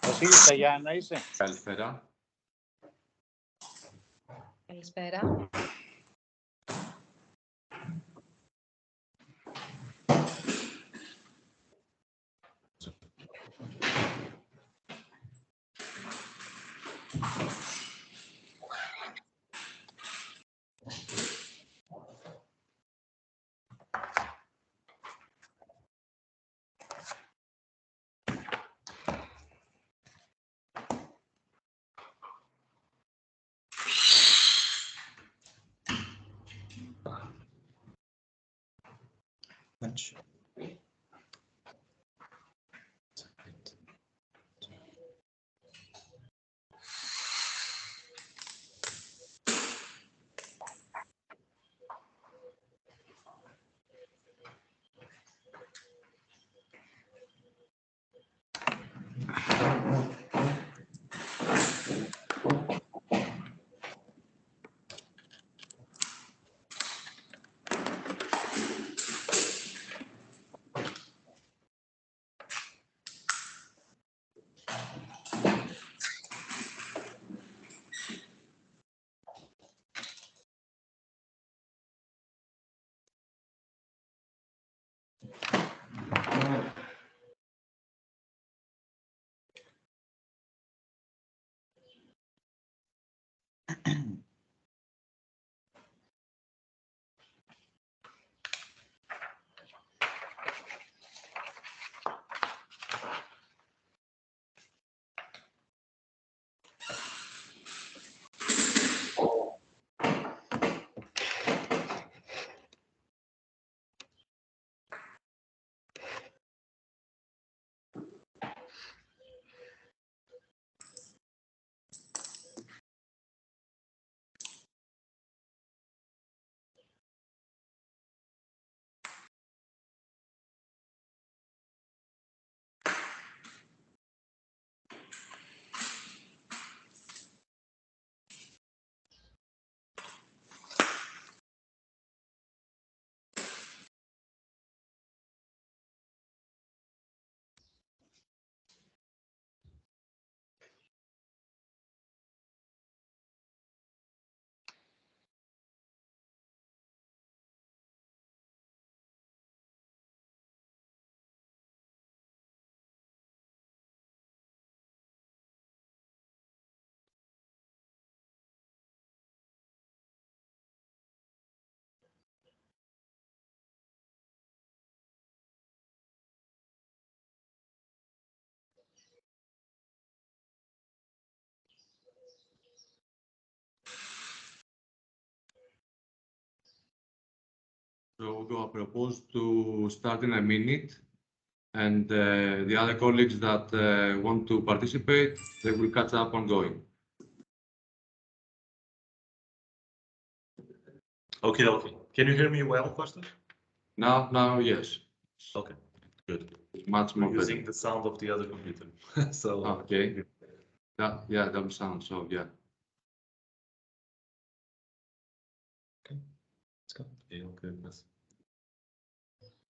Βασίλισσα, Γιάννα, είσαι. Καλησπέρα. Καλησπέρα. Much. So I propose to start in a minute, and the other colleagues that want to participate, they will catch up on going. Okay, okay. Can you hear me well, Kostas? Now, yes. Okay, good. Much more We're using better. the sound of the other computer. So Okay. Yeah, that sounds so, yeah. Okay, let's go. Yeah, goodness.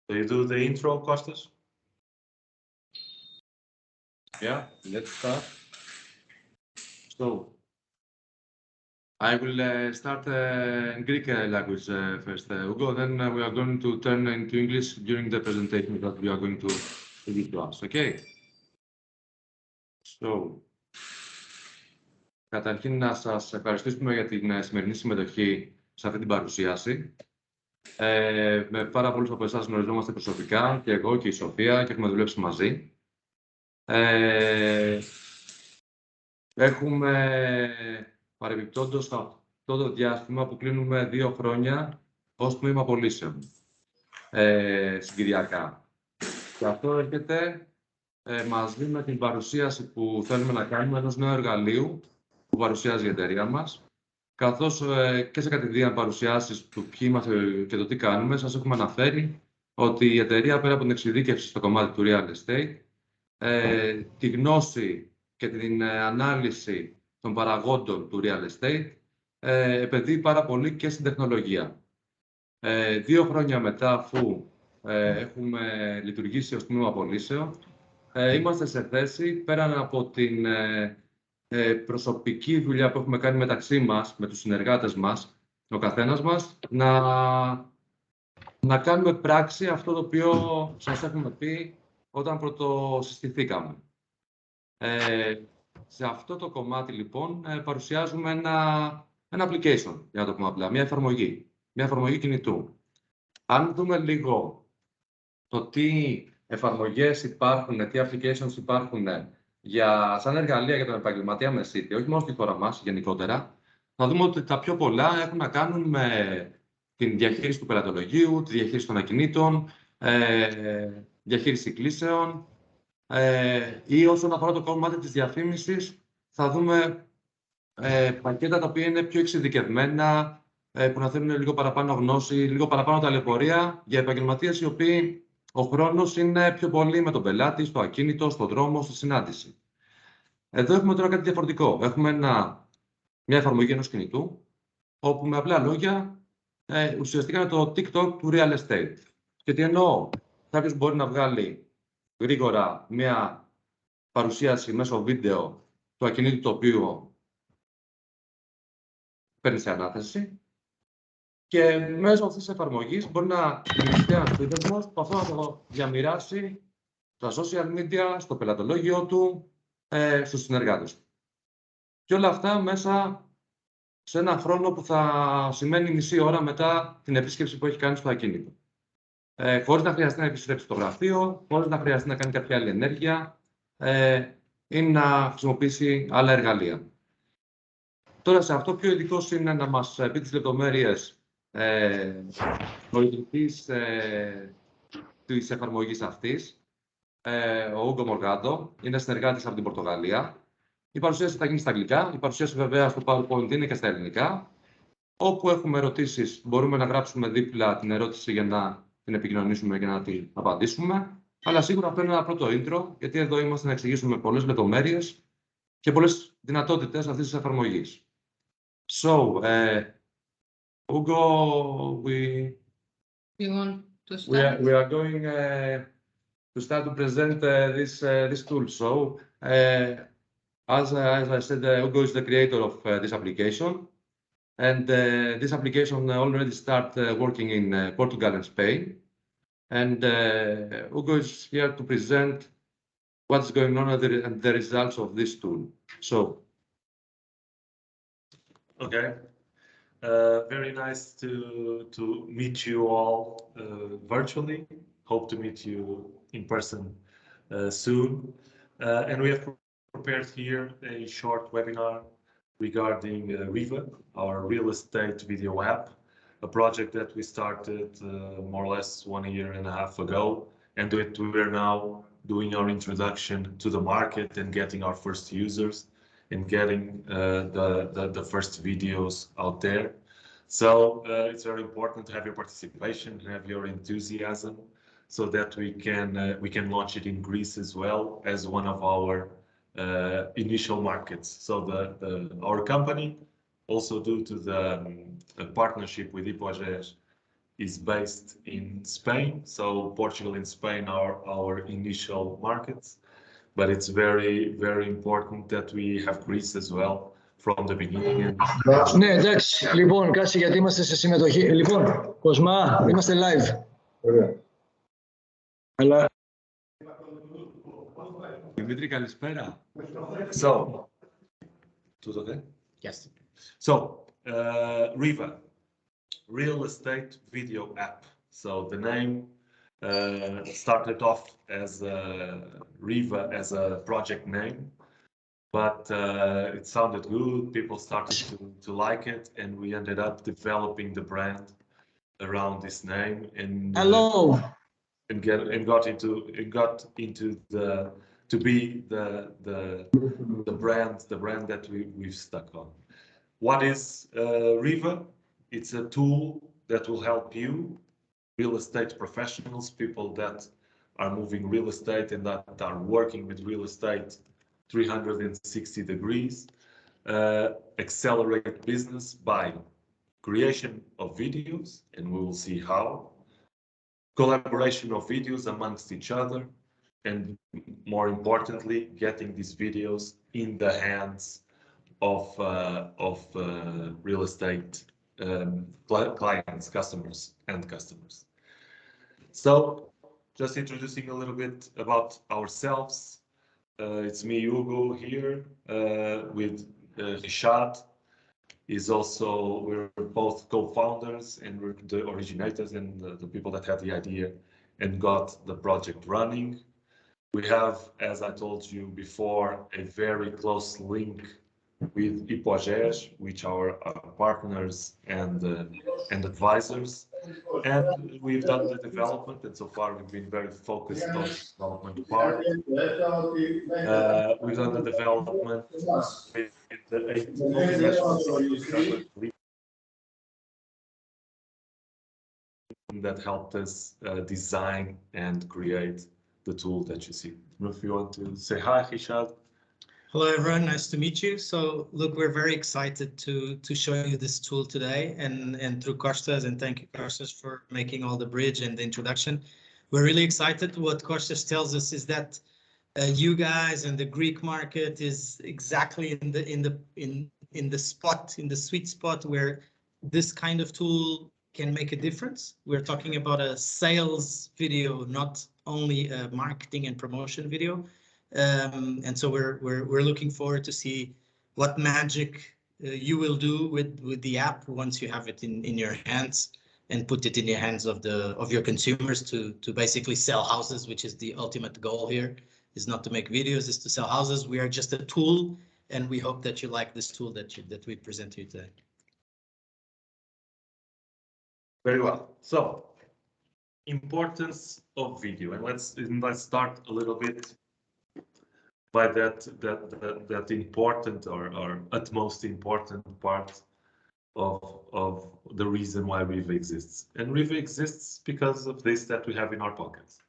So you do the intro, Kostas? Yeah, let's start. So, I will start in Greek language first, Hugo. Then we are going to turn into English during the presentation that we are going to give to us. Okay? So, καταρχήν να σας ευχαριστήσουμε για την σημερινή συμμετοχή σε αυτή την παρουσίαση. Με πάρα πολλούς από εσάς γνωριζόμαστε προσωπικά, και εγώ και η Σοφία, και έχουμε δουλέψει μαζί. Έχουμε παρεμπιπτόντως αυτό το διάστημα που κλείνουμε 2 χρόνια ως τμήμα πωλήσεων συγκυριακά. Και αυτό έρχεται μαζί με την παρουσίαση που θέλουμε να κάνουμε ενός νέου εργαλείου που παρουσιάζει η εταιρεία μας, καθώς και σε κατηδίαν παρουσιάσεις του ποιοι είμαστε και το τι κάνουμε, σας έχουμε αναφέρει ότι η εταιρεία, πέρα από την εξειδίκευση στο κομμάτι του real estate, τη γνώση και την ανάλυση των παραγόντων του real estate, επενδύει πάρα πολύ και στην τεχνολογία. 2 χρόνια μετά, αφού έχουμε λειτουργήσει ως τμήμα πωλήσεων. Είμαστε σε θέση, πέραν από την προσωπική δουλειά που έχουμε κάνει μεταξύ μας, με τους συνεργάτες μας, ο καθένας μας, να κάνουμε πράξη αυτό το οποίο σας έχουμε πει όταν πρωτοσυστηθήκαμε. Σε αυτό το κομμάτι, λοιπόν, παρουσιάζουμε ένα application, για να το πούμε απλά, μια εφαρμογή κινητού. Αν δούμε λίγο το τι εφαρμογές υπάρχουν, τι applications υπάρχουν σαν εργαλεία για τον επαγγελματία μεσίτη, όχι μόνο στη χώρα μας γενικότερα, θα δούμε ότι τα πιο πολλά έχουν να κάνουν με την διαχείριση του πελατολογίου, τη διαχείριση των ακινήτων, διαχείριση κλήσεων, ή όσον αφορά το κομμάτι της διαφήμισης, θα δούμε πακέτα τα οποία είναι πιο εξειδικευμένα, που να θέλουν λίγο παραπάνω γνώση, λίγο παραπάνω ταλαιπωρία για επαγγελματίες οι οποίοι ο χρόνος είναι πιο πολύ με τον πελάτη, στο ακίνητο, στον δρόμο, στη συνάντηση. Εδώ έχουμε τώρα κάτι διαφορετικό. Έχουμε μια εφαρμογή ενός κινητού, όπου με απλά λόγια ουσιαστικά είναι το TikTok του real estate. Και τι εννοώ, κάποιος μπορεί να βγάλει γρήγορα μια παρουσίαση μέσω βίντεο του ακινήτου το οποίο παίρνει σε ανάθεση και μέσω αυτής της εφαρμογής μπορεί να δημιουργηθεί ένας σύνδεσμος που αυτό να το διαμοιράσει στα social media, στο πελατολόγιο του, στους συνεργάτες του. Και όλα αυτά μέσα σε ένα χρόνο που θα σημαίνει μισή ώρα μετά την επίσκεψη που έχει κάνει στο ακίνητο. Χωρίς να χρειαστεί να επιστρέψει στο γραφείο, χωρίς να χρειαστεί να κάνει κάποια άλλη ενέργεια ή να χρησιμοποιήσει άλλα εργαλεία. Τώρα, σε αυτό πιο ειδικός είναι να μας πει τις λεπτομέρειες ο ιδρυτής της εφαρμογής αυτής, ο Ούγκο Μοργάντο, είναι συνεργάτης από την Πορτογαλία. Η παρουσίαση θα γίνει στα αγγλικά, η παρουσίαση βέβαια στο PowerPoint είναι και στα ελληνικά. Όπου έχουμε ερωτήσεις, μπορούμε να γράψουμε δίπλα την ερώτηση για να την επικοινωνήσουμε και να την απαντήσουμε. Αλλά σίγουρα αυτό είναι ένα πρώτο intro, γιατί εδώ είμαστε να εξηγήσουμε πολλές λεπτομέρειες και πολλές δυνατότητες αυτής της εφαρμογής. So, Hugo, we are going to start to present this tool. So, as I said, Hugo is the creator of this application. And this application already started working in Portugal and Spain. And Hugo is here to present what's going on and the results of this tool. So. Okay. Very nice to meet you all virtually. Hope to meet you in person soon. And we have prepared here a short webinar regarding reva, our real estate video app, a project that we started more or less 1.5 years ago, and we're now doing our introduction to the market and getting our first users and getting the first videos out there. So it's very important to have your participation, to have your enthusiasm, so that we can launch it in Greece as well as one of our initial markets. So our company, also due to the partnership with Hipoages, is based in Spain. So Portugal and Spain are our initial markets, but it's very, very important that we have Greece as well from the beginning. Ναι, εντάξει. Λοιπόν, κάτσε γιατί είμαστε σε συμμετοχή. Λοιπόν, Κοσμά, είμαστε live. Ωραία. Αλλά... Δημήτρη, καλησπέρα. So, yes. So, reva, real estate video app. So the name started off as reva as a project name, but it sounded good. People started to like it, and we ended up developing the brand around this name. And Hello. And got into to be the brand that we've stuck on. What is reva? It's a tool that will help you, real estate professionals, people that are moving real estate and that are working with real estate 360 degrees, accelerate business by creation of videos, and we will see how, collaboration of videos amongst each other, and more importantly, getting these videos in the hands of real estate clients, customers, and customers. So, just introducing a little bit about ourselves. It's me, Hugo, here with Richard. Is also, we're both co-founders and we're the originators and the people that had the idea and got the project running. We have, as I told you before, a very close link with Hipogés, which are our partners and advisors. And we've done the development, and so far we've been very focused on the development part. We've done the development with the 8 multinational that helped us design and create the tool that you see. If you want to say hi, Richard. Hello, everyone. Nice to meet you. So, look, we're very excited to show you this tool today, and through Costas, and thank you, Costas, for making all the bridge and the introduction. We're really excited. What Costas tells us is that you guys and the Greek market is exactly in the spot, in the sweet spot where this kind of tool can make a difference. We're talking about a sales video, not only a marketing and promotion video. And so we're looking forward to see what magic you will do with the app once you have it in your hands and put it in the hands of your consumers to basically sell houses, which is the ultimate goal here. Is not to make videos, is to sell houses. We are just a tool, and we hope that you like this tool that we present to you today. Very well. So, importance of video, and let's start a little bit by that important or utmost important part of the reason why reva exists. And reva exists because of this that we have in our pockets,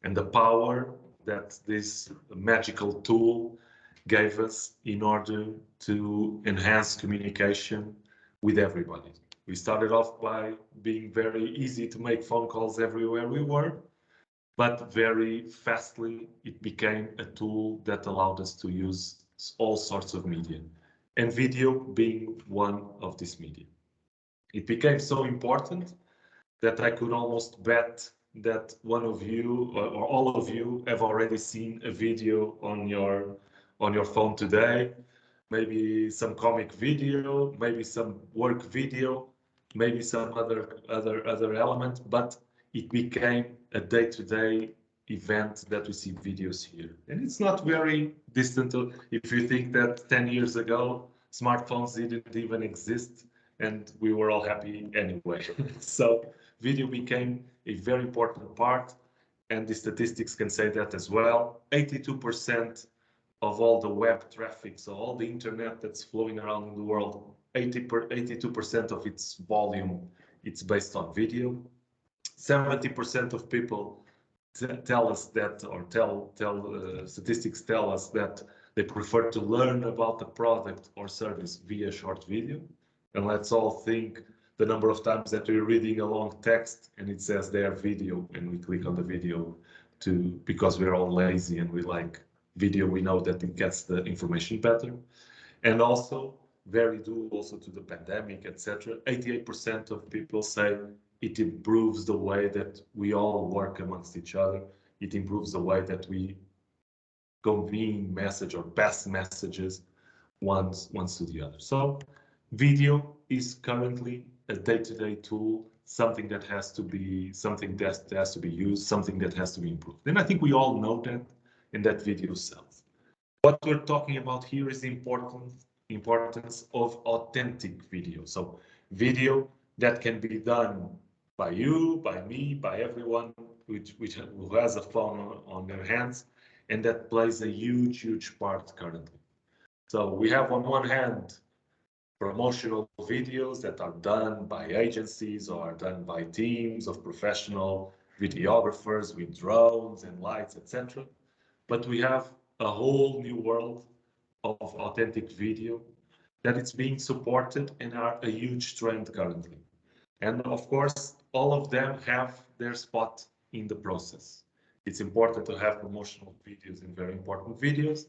and the power that this magical tool gave us in order to enhance communication with everybody. We started off by being very easy to make phone calls everywhere we were, but very fastly it became a tool that allowed us to use all sorts of media, and video being one of these media. It became so important that I could almost bet that one of you or all of you have already seen a video on your phone today, maybe some comic video, maybe some work video, maybe some other element, but it became a day-to-day event that we see videos here. And it's not very distant if you think that 10 years ago smartphones didn't even exist and we were all happy anyway. So video became a very important part, and the statistics can say that as well. 82% of all the web traffic, so all the internet that's flowing around in the world, 82% of its volume, it's based on video. 70% of people tell us that, or statistics tell us that they prefer to learn about the product or service via short video. And let's all think the number of times that we're reading a long text and it says there video, and we click on the video because we're all lazy and we like video. We know that it gets the information better. And also very due also to the pandemic, etc. 88% of people say it improves the way that we all work amongst each other. It improves the way that we convene message or pass messages once to the other. So video is currently a day-to-day tool, something that has to be used, something that has to be improved. And I think we all know that, and that video sells. What we're talking about here is the importance of authentic video. So video that can be done by you, by me, by everyone who has a phone on their hands, and that plays a huge part currently. So we have on one hand promotional videos that are done by agencies or are done by teams of professional videographers with drones and lights, etc. But we have a whole new world of authentic video that is being supported and are a huge trend currently. And of course, all of them have their spot in the process. It's important to have promotional videos and very important videos.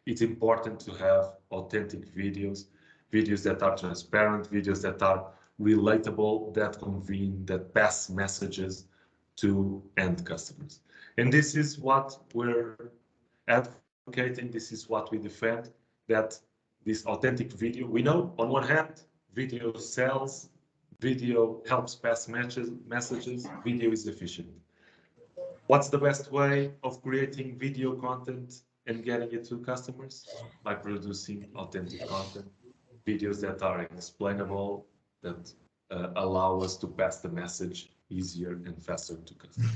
It's important to have authentic videos, videos that are transparent, videos that are relatable, that convene, that pass messages to end customers. And this is what we're advocating, this is what we defend, that this authentic video, we know on one hand, video sells, video helps pass messages, video is efficient. What's the best way of creating video content and getting it to customers? By producing authentic content, videos that are explainable, that allow us to pass the message easier and faster to customers.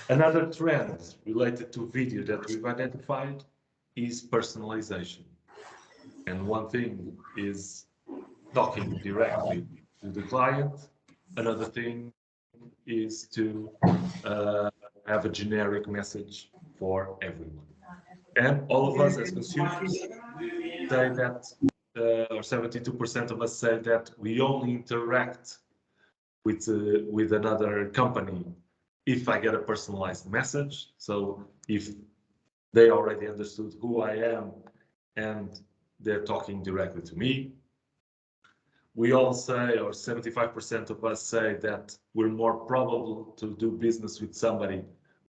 Another trend related to video that we've identified is personalization. And one thing is talking directly to the client. Another thing is to have a generic message for everyone. And all of us as consumers say that, or 72% of us say that we only interact with another company if I get a personalized message. So if they already understood who I am and they're talking directly to me. We all say, or 75% of us say, that we're more probable to do business with somebody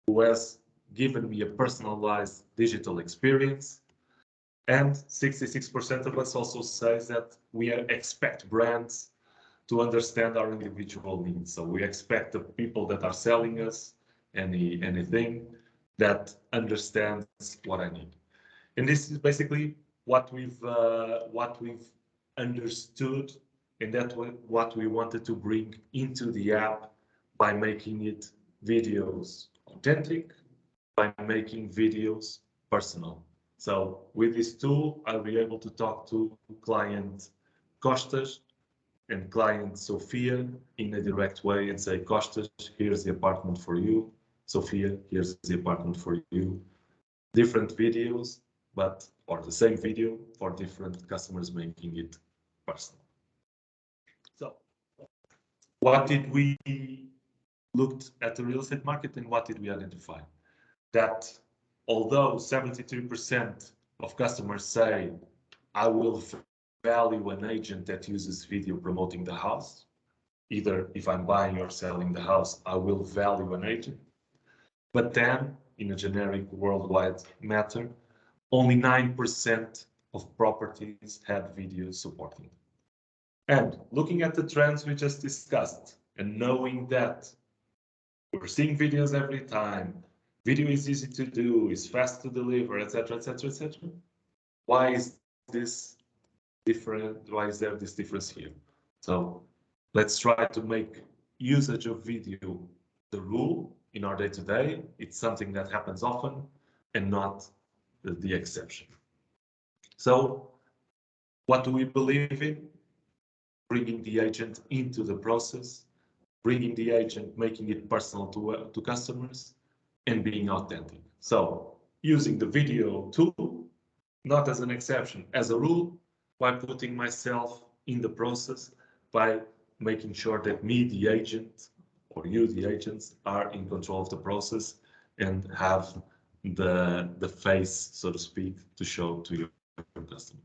who has given me a personalized digital experience. And 66% of us also says that we expect brands to understand our individual needs. So we expect the people that are selling us anything that understands what I need. And this is basically what we've understood, and that's what we wanted to bring into the app by making it videos authentic, by making videos personal. So with this tool, I'll be able to talk to client Costas and client Sophia in a direct way and say, Costas, here's the apartment for you. Sophia, here's the apartment for you. Different videos, but or the same video for different customers, making it personal. So what did we looked at the real estate market, and what did we identify? That although 73% of customers say, I will value an agent that uses video promoting the house, either if I'm buying or selling the house, I will value an agent. But then, in a generic worldwide matter, only 9% of properties had videos supporting them. And looking at the trends we just discussed, and knowing that we're seeing videos every time, video is easy to do, is fast to deliver, etc., etc., etc. Why is this different? Why is there this difference here? So let's try to make usage of video the rule in our day-to-day. It's something that happens often and not the exception. So what do we believe in? Bringing the agent into the process, bringing the agent, making it personal to customers, and being authentic. So using the video tool, not as an exception, as a rule, by putting myself in the process, by making sure that me, the agent, or you, the agents, are in control of the process and have the face, so to speak, to show to your customer.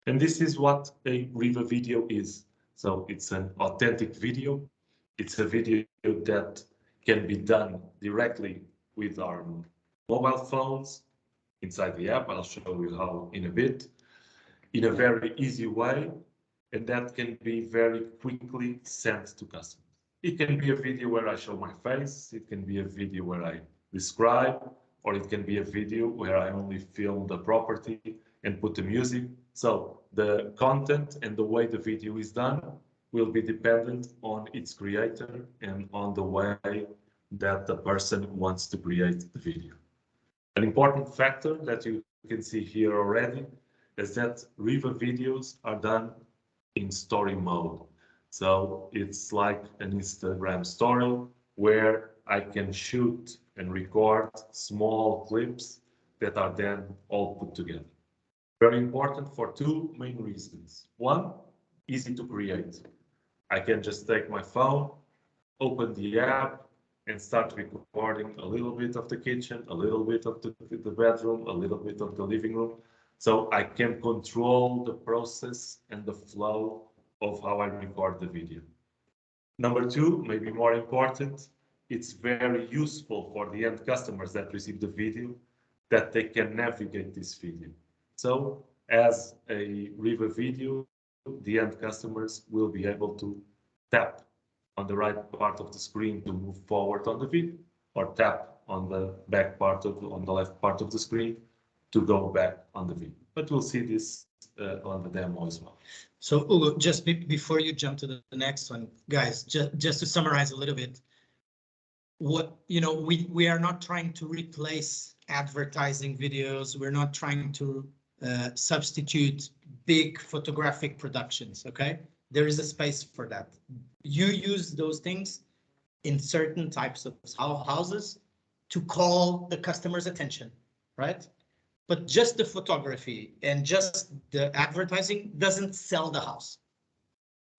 And this is what a reva video is. So it's an authentic video. It's a video that can be done directly with our mobile phones inside the app. I'll show you how in a bit, in a very easy way, and that can be very quickly sent to customers. It can be a video where I show my face, it can be a video where I describe, or it can be a video where I only film the property and put the music. So the content and the way the video is done will be dependent on its creator and on the way that the person wants to create the video. An important factor that you can see here already is that reva videos are done in story mode. So it's like an Instagram story where I can shoot and record small clips that are then all put together. Very important for two main reasons. One, easy to create. I can just take my phone, open the app and start recording a little bit of the kitchen, a little bit of the bedroom, a little bit of the living room. So I can control the process and the flow of how I record the video. Number two, maybe more important, it's very useful for the end customers that receive the video that they can navigate this video. So as a reva video, the end customers will be able to tap on the right part of the screen to move forward on the video, or tap on the back part on the left part of the screen to go back on the video. But we'll see this on the demo as well. So Ugo, just before you jump to the next one, guys, just to summarize a little bit, what, you know, we are not trying to replace advertising videos. We're not trying to substitute big photographic productions, okay? There is a space for that. You use those things in certain types of houses to call the customer's attention, right? But just the photography and just the advertising doesn't sell the house.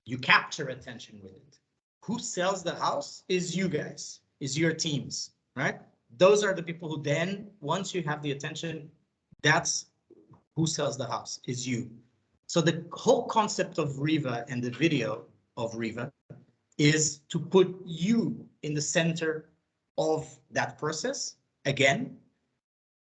You capture attention with it. Who sells the house is you guys, is your teams, right? Those are the people who then, once you have the attention, that's who sells the house, is you. So the whole concept of Reva and the video of Reva is to put you in the center of that process, again,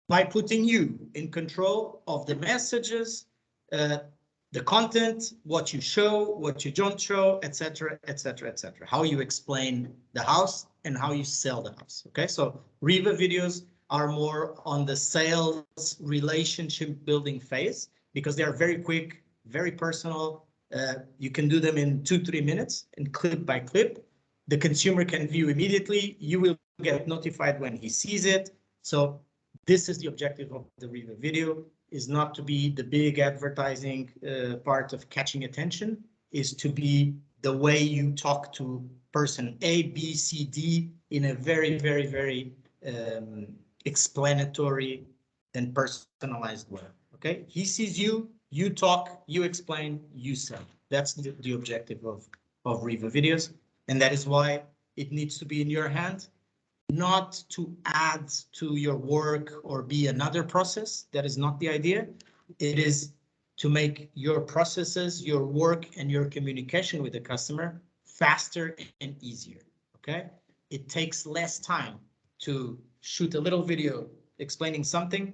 by putting you in control of the messages, the content, what you show, what you don't show, etc., etc., etc. How you explain the house and how you sell the house. Okay, so Reva videos are more on the sales relationship building phase because they are very quick, very personal. You can do them in 2-3 minutes and clip by clip. The consumer can view immediately. You will get notified when he sees it. So this is the objective of the Reva video, is not to be the big advertising part of catching attention, is to be the way you talk to person A, B, C, D in a very, very, very explanatory and personalized way. Okay, he sees you, you talk, you explain, you sell. That's the objective of Reva videos. And that is why it needs to be in your hand, not to add to your work or be another process. That is not the idea. It is to make your processes, your work, and your communication with the customer faster and easier. Okay, it takes less time to shoot a little video explaining something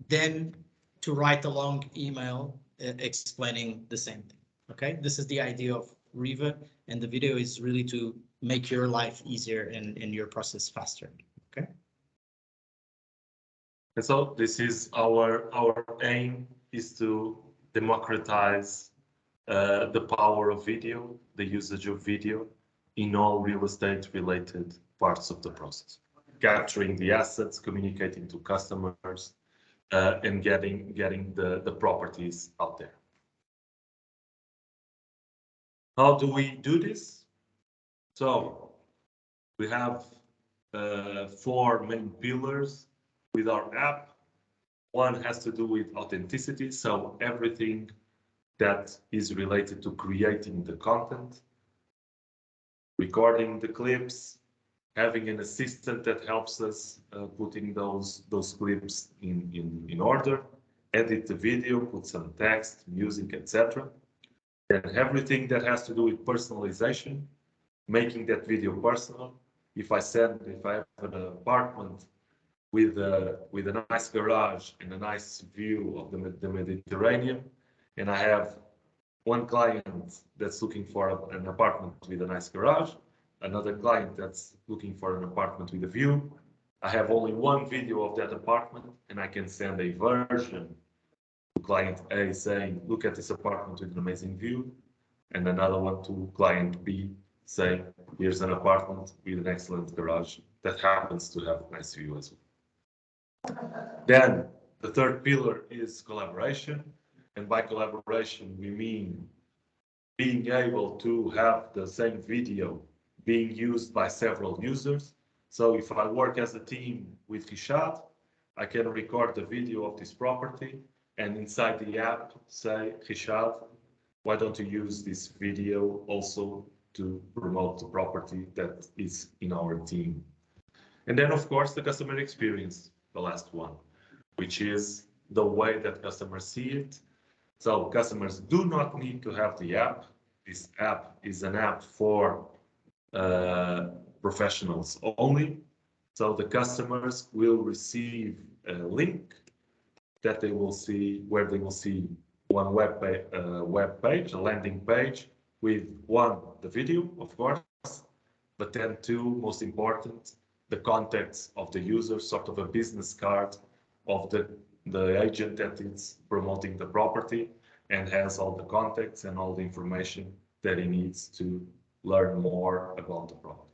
than to write a long email explaining the same thing. Okay, this is the idea of Reva, and the video is really to make your life easier and your process faster. Okay. And so this is our aim, is to democratize the power of video, the usage of video in all real estate related parts of the process, capturing the assets, communicating to customers, and getting the properties out there. How do we do this? So we have 4 main pillars with our app. One has to do with authenticity, so everything that is related to creating the content, recording the clips, having an assistant that helps us putting those clips in order, edit the video, put some text, music, etc. And everything that has to do with personalization, making that video personal. If I have an apartment with a nice garage and a nice view of the Mediterranean, and I have one client that's looking for an apartment with a nice garage, another client that's looking for an apartment with a view, I have only one video of that apartment, and I can send a version to client A saying, look at this apartment with an amazing view, and another one to client B saying, here's an apartment with an excellent garage that happens to have a nice view as well. Then the third pillar is collaboration. And by collaboration, we mean being able to have the same video being used by several users. So if I work as a team with Rishad, I can record the video of this property and inside the app say, Rishad, why don't you use this video also to promote the property that is in our team. And then, of course, the customer experience, the last one, which is the way that customers see it. So customers do not need to have the app. This app is an app for professionals only. So the customers will receive a link that they will see, where they will see one web page, a landing page with one, the video, of course, but then two, most important, the contacts of the user, sort of a business card of the agent that is promoting the property and has all the contacts and all the information that he needs to learn more about the property.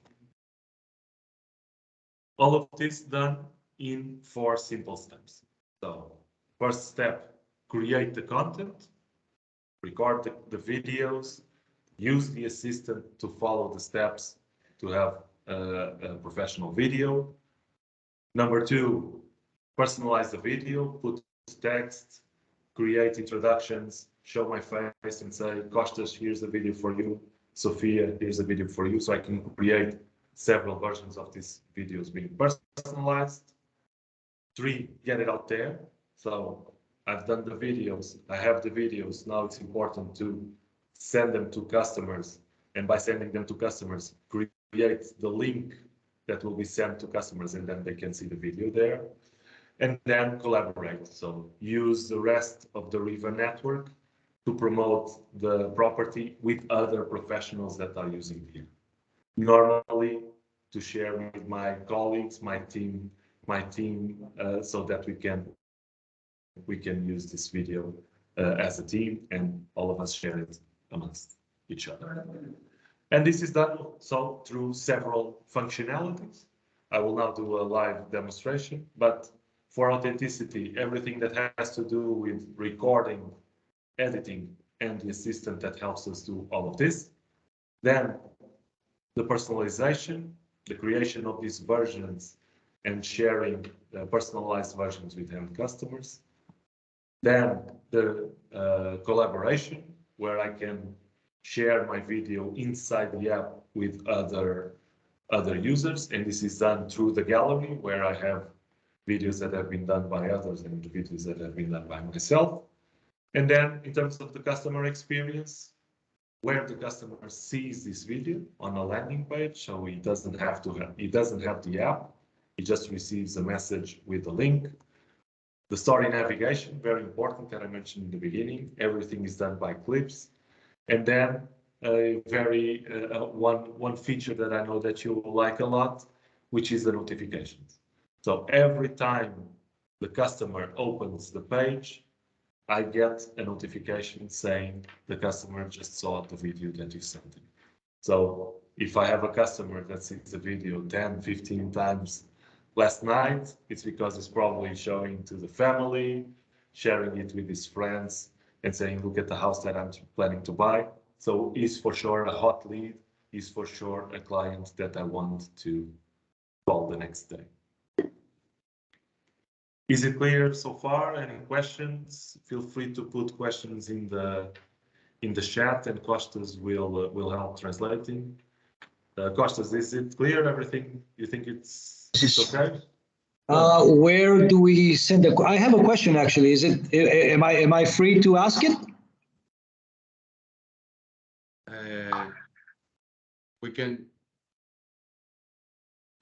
All of this done in 4 simple steps. So first step, create the content, record the videos, use the assistant to follow the steps to have a professional video. Number 2, personalize the video, put text, create introductions, show my face and say, Costas, here's a video for you. Sophia, here's a video for you. So I can create several versions of these videos being personalized. 3, get it out there. So I've done the videos, I have the videos. Now it's important to send them to customers. And by sending them to customers, create the link that will be sent to customers, and then they can see the video there. And then collaborate. So use the rest of the Reva network to promote the property with other professionals that are using it. Normally to share with my colleagues, my team, so that we can use this video as a team, and all of us share it amongst each other. And this is done so through several functionalities. I will now do a live demonstration, but for authenticity, everything that has to do with recording, editing, and the assistant that helps us do all of this. Then the personalization, the creation of these versions and sharing personalized versions with end customers. Then the collaboration, where I can share my video inside the app with other users. And this is done through the gallery, where I have videos that have been done by others and videos that have been done by myself. And then in terms of the customer experience, where the customer sees this video on a landing page, so he doesn't have the app, he just receives a message with a link. The story navigation, very important, that I mentioned in the beginning. Everything is done by clips. And then one feature that I know that you like a lot, which is the notifications. So every time the customer opens the page, I get a notification saying the customer just saw the video that you sent him. So if I have a customer that sees the video 10, 15 times last night, it's because it's probably showing to the family, sharing it with his friends, and saying, look at the house that I'm planning to buy. So he's for sure a hot lead, he's for sure a client that I want to call the next day. Is it clear so far? Any questions? Feel free to put questions in the chat, and Costas will help translating. Costas, is it clear? Everything? You think it's okay? Where do we send the? I have a question actually. Is it? Am I free to ask it? We can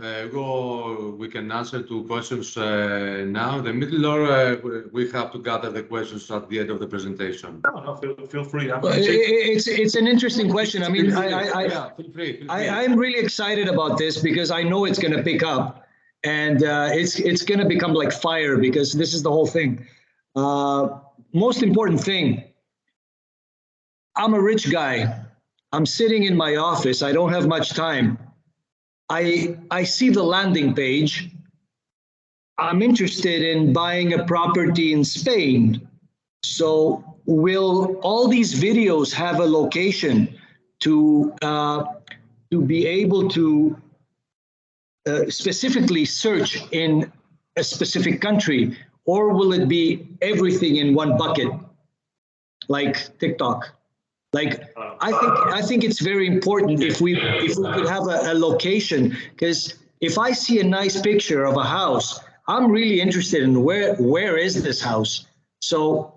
we can answer to questions now in the middle, or we have to gather the questions at the end of the presentation. No, feel free. It's an interesting question. I mean, feel free. I'm really excited about this because I know it's going to pick up, and it's going to become like fire, because this is the whole thing. Most important thing, I'm a rich guy. I'm sitting in my office. I don't have much time. I see the landing page. I'm interested in buying a property in Spain. So will all these videos have a location to be able to specifically search in a specific country, or will it be everything in one bucket, like TikTok? Like, I think it's very important if we could have a location, because if I see a nice picture of a house, I'm really interested in where is this house. So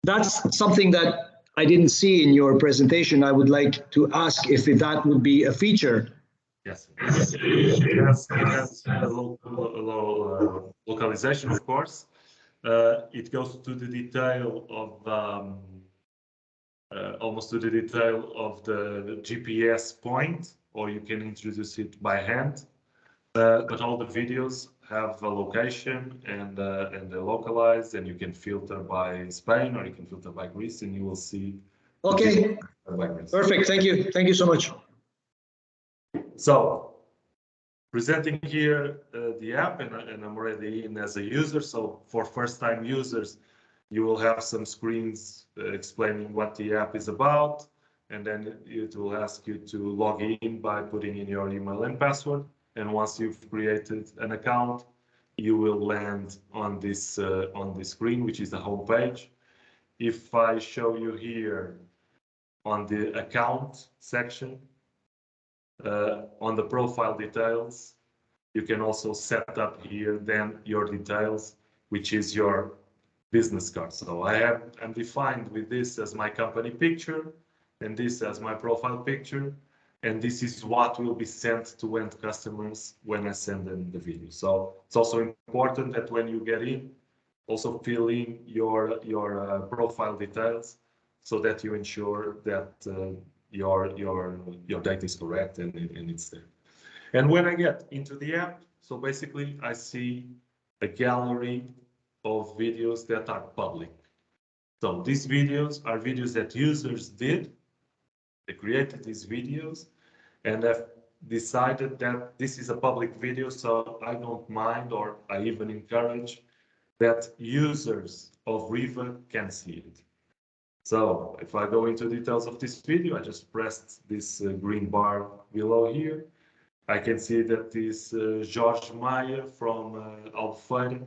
that's something that I didn't see in your presentation. I would like to ask if that would be a feature. Yes, it has a localization, of course. It goes to the detail of almost to the detail of the GPS point, or you can introduce it by hand. But all the videos have a location and they're localized, and you can filter by Spain or you can filter by Greece, and you will see. Okay, perfect. Thank you so much. So, presenting here the app, and I'm already in as a user. So for first-time users, you will have some screens explaining what the app is about, and then it will ask you to log in by putting in your email and password. And once you've created an account, you will land on this screen, which is the home page. If I show you here on the account section, on the profile details, you can also set up here then your details, which is your business card. So I'm defined with this as my company picture, and this as my profile picture, and this is what will be sent to end customers when I send them the video. So it's also important that when you get in, also fill in your profile details, so that you ensure that your data is correct and it's there. And when I get into the app, so basically I see a gallery of videos that are public. So these videos are videos that users did. They created these videos and have decided that this is a public video, so I don't mind, or I even encourage that users of Reva can see it. So if I go into details of this video, I just pressed this green bar below here. I can see that this Jorge Maia from Albufeira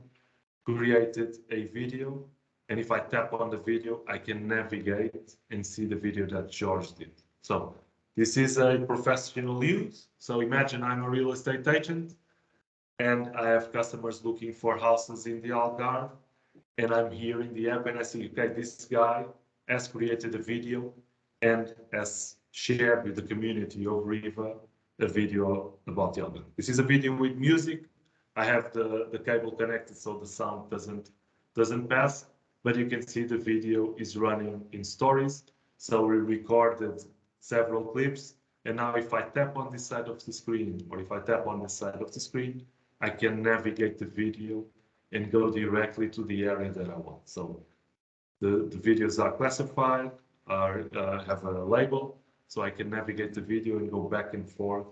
created a video. And if I tap on the video, I can navigate and see the video that Jorge did. So this is a professional use. So imagine I'm a real estate agent and I have customers looking for houses in the Algarve, and I'm here in the app and I see, okay, this guy has created a video and has shared with the community of Reva a video about the Algarve. This is a video with music. I have the cable connected so the sound doesn't pass, but you can see the video is running in stories. So we recorded several clips, and now if I tap on this side of the screen, or if I tap on this side of the screen, I can navigate the video and go directly to the area that I want. So the videos are classified, have a label, so I can navigate the video and go back and forth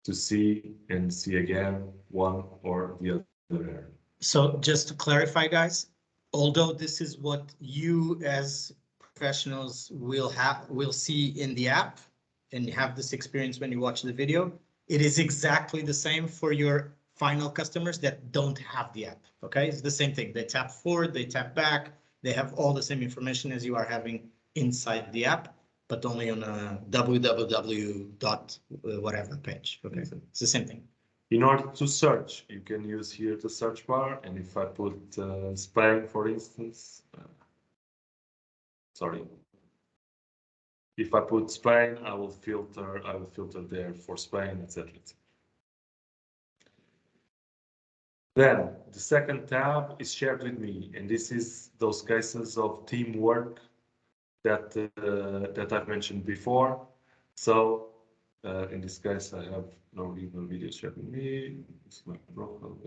to see and see again one or the other area. So just to clarify, guys, although this is what you as professionals will see in the app and have this experience when you watch the video, it is exactly the same for your final customers that don't have the app. Okay, it's the same thing. They tap forward, they tap back, they have all the same information as you are having inside the app, but only on a www.whatever page. Okay, so it's the same thing. In order to search, you can use here the search bar, and if I put Spain, for instance, sorry, if I put Spain, I will filter there for Spain, etc. Then the second tab is shared with me, and this is those cases of teamwork that I've mentioned before. So in this case, I have no Reva video shared with me. It's my profile.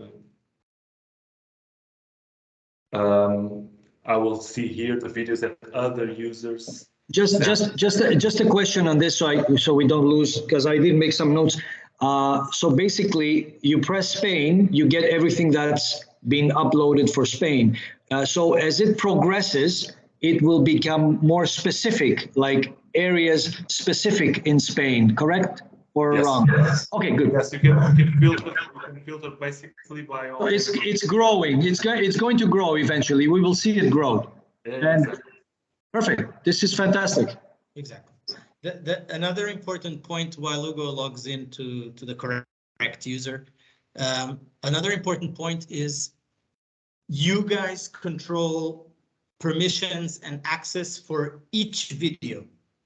I will see here the videos that other users. Just a question on this, so we don't lose, because I did make some notes. So basically, you press Spain, you get everything that's been uploaded for Spain. So as it progresses, it will become more specific, like areas specific in Spain, correct or Yes. wrong? Yes. Okay, good. Yes, you can filter basically by all. It's growing. It's going to grow eventually. We will see it grow. Yeah, exactly. Perfect. This is fantastic. Exactly. Another important point while Hugo logs into the correct user, another important point is you guys control permissions and access for each video,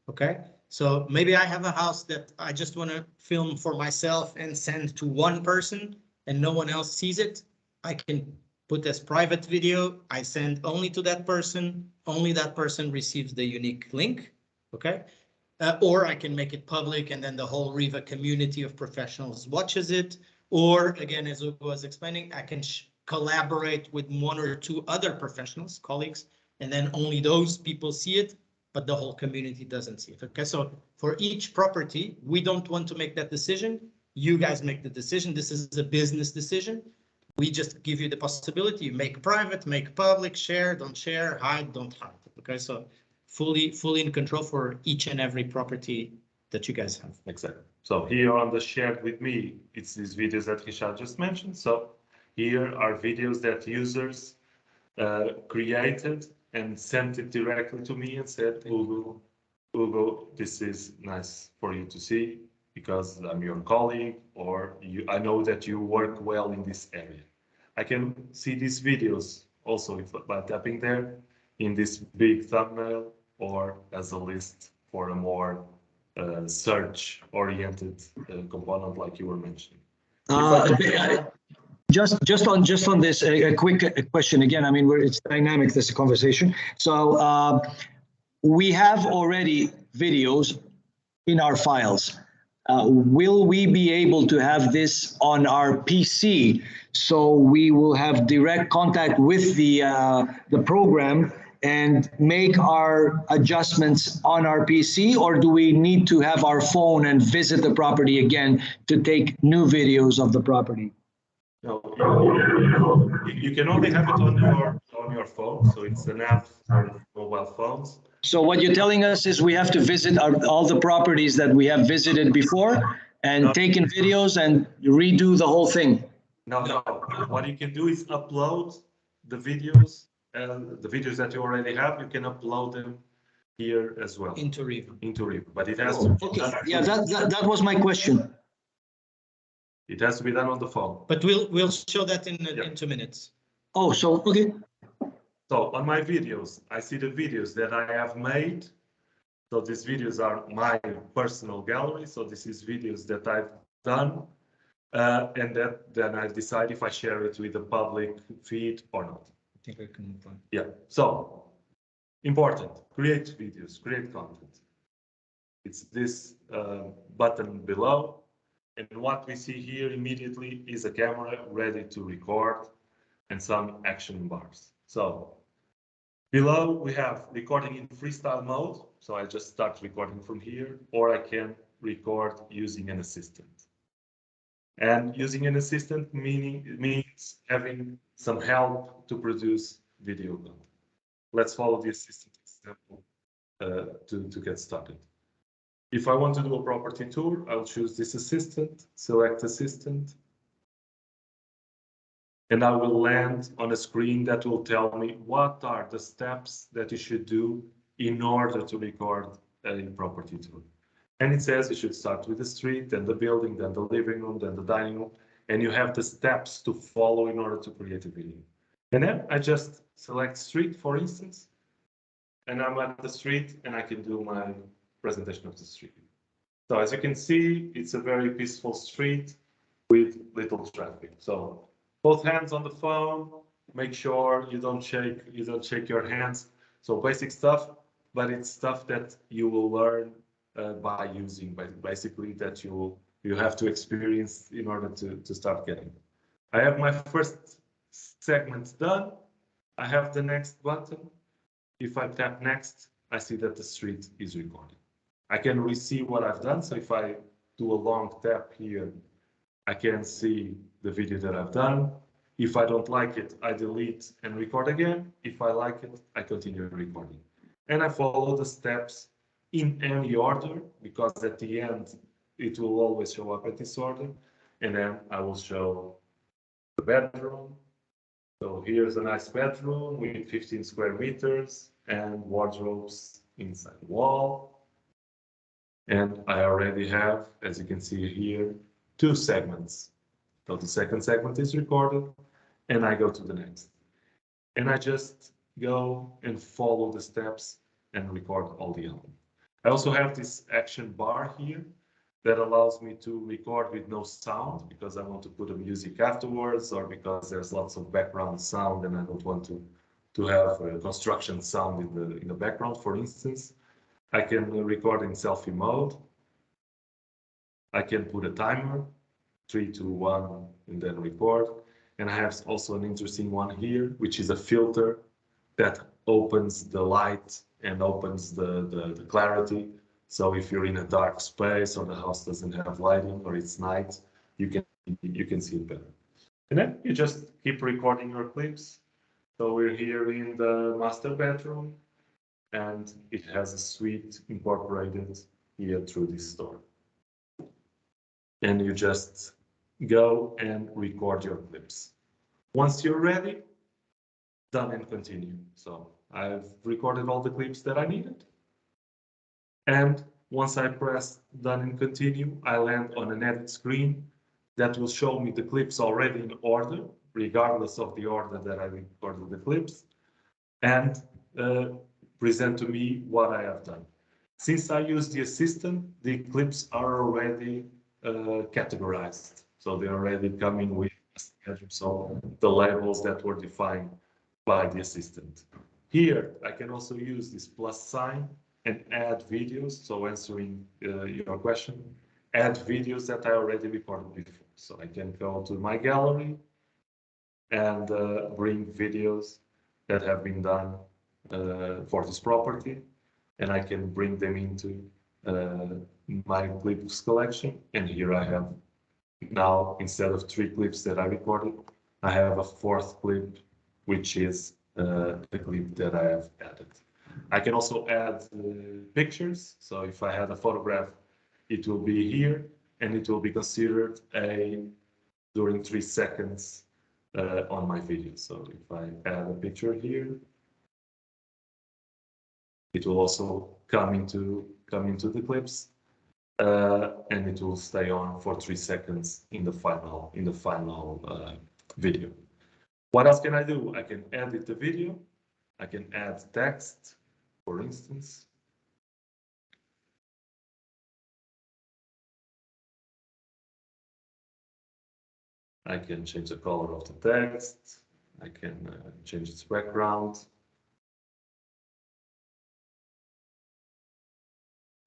okay? So maybe I have a house that I just want to film for myself and send to one person and no one else sees it. I can put as private video. I send only to that person. Only that person receives the unique link, okay? Or I can make it public and then the whole Reva community of professionals watches it. Or again, as Hugo was explaining, I can collaborate with one or two other professionals, colleagues, and then only those people see it, but the whole community doesn't see it. Okay, so for each property, we don't want to make that decision. You guys make the decision. This is a business decision. We just give you the possibility. Make private, make public, share, don't share, hide, don't hide. Okay, so fully in control for each and every property that you guys have. Exactly. So here on the shared with me, it's these videos that Richard just mentioned. So here are videos that users created and sent it directly to me and said, Hugo, this is nice for you to see because I'm your colleague, or I know that you work well in this area. I can see these videos also by tapping there in this big thumbnail or as a list for a more search-oriented component like you were mentioning. Just on this, a quick question again. I mean, it's dynamic, this conversation. So we have already videos in our files. Will we be able to have this on our PC? So we will have direct contact with the program and make our adjustments on our PC, or do we need to have our phone and visit the property again to take new videos of the property? No, you can only have it on your phone, so it's an app for mobile phones. So what you're telling us is we have to visit all the properties that we have visited before and taken videos and redo the whole thing. No. What you can do is upload the videos, and the videos that you already have, you can upload them here as well. Into Reva. But it has to be Okay. done. Yeah, that was my question. It has to be done on the phone. But we'll show that in 2 minutes. Oh, so okay. So on my videos, I see the videos that I have made. So these videos are my personal gallery. So this is videos that I've done. And then I decide if I share it with the public feed or not. I think I can move on. Yeah. So important, create videos, create content. It's this button below. And what we see here immediately is a camera ready to record and some action bars. So below we have recording in freestyle mode. So I just start recording from here, or I can record using an assistant. And using an assistant means having some help to produce video content. Let's follow the assistant example to get started. If I want to do a property tour, I'll choose this assistant, select assistant, and I will land on a screen that will tell me what are the steps that you should do in order to record a property tour. And it says you should start with the street, then the building, then the living room, then the dining room, and you have the steps to follow in order to create a video. And then I just select street, for instance, and I'm at the street and I can do my presentation of the street. So as you can see, it's a very peaceful street with little traffic. So both hands on the phone, make sure you don't shake your hands. So basic stuff, but it's stuff that you will learn by using, basically that you have to experience in order to start getting. I have my first segment done. I have the next button. If I tap next, I see that the street is recording. I can re-see what I've done. So if I do a long tap here, I can see the video that I've done. If I don't like it, I delete and record again. If I like it, I continue recording. And I follow the steps in any order, because at the end, it will always show up at this order. And then I will show the bedroom, So here's a nice bedroom with 15 square meters and wardrobes inside the wall. And I already have, as you can see here, 2 segments. So the second segment is recorded and I go to the next. And I just go and follow the steps and record all the album. I also have this action bar here that allows me to record with no sound because I want to put a music afterwards, or because there's lots of background sound and I don't want to have a construction sound in the background, for instance. I can record in selfie mode. I can put a timer, 3, 2, 1, and then record. And I have also an interesting one here, which is a filter that opens the light and opens the clarity. So if you're in a dark space or the house doesn't have lighting or it's night, you can see it better. And then you just keep recording your clips. So we're here in the master bedroom, and it has a suite incorporated here through this door. And you just go and record your clips. Once you're ready, done and continue. So I've recorded all the clips that I needed. And once I press done and continue, I land on an edit screen that will show me the clips already in order, regardless of the order that I recorded the clips, and present to me what I have done. Since I use the assistant, the clips are already categorized. So they're already coming with so the labels that were defined by the assistant. Here, I can also use this plus sign and add videos. So answering your question, add videos that I already recorded before. So I can go to my gallery and bring videos that have been done for this property, and I can bring them into my clips collection. And here I have now, instead of 3 clips that I recorded, I have a 4th clip, which is the clip that I have added. I can also add pictures. So if I had a photograph, it will be here, and it will be considered during 3 seconds on my video. So if I add a picture here, it will also come into the clips, and it will stay on for 3 seconds in the final video. What else can I do? I can edit the video. I can add text, for instance. I can change the color of the text. I can change its background.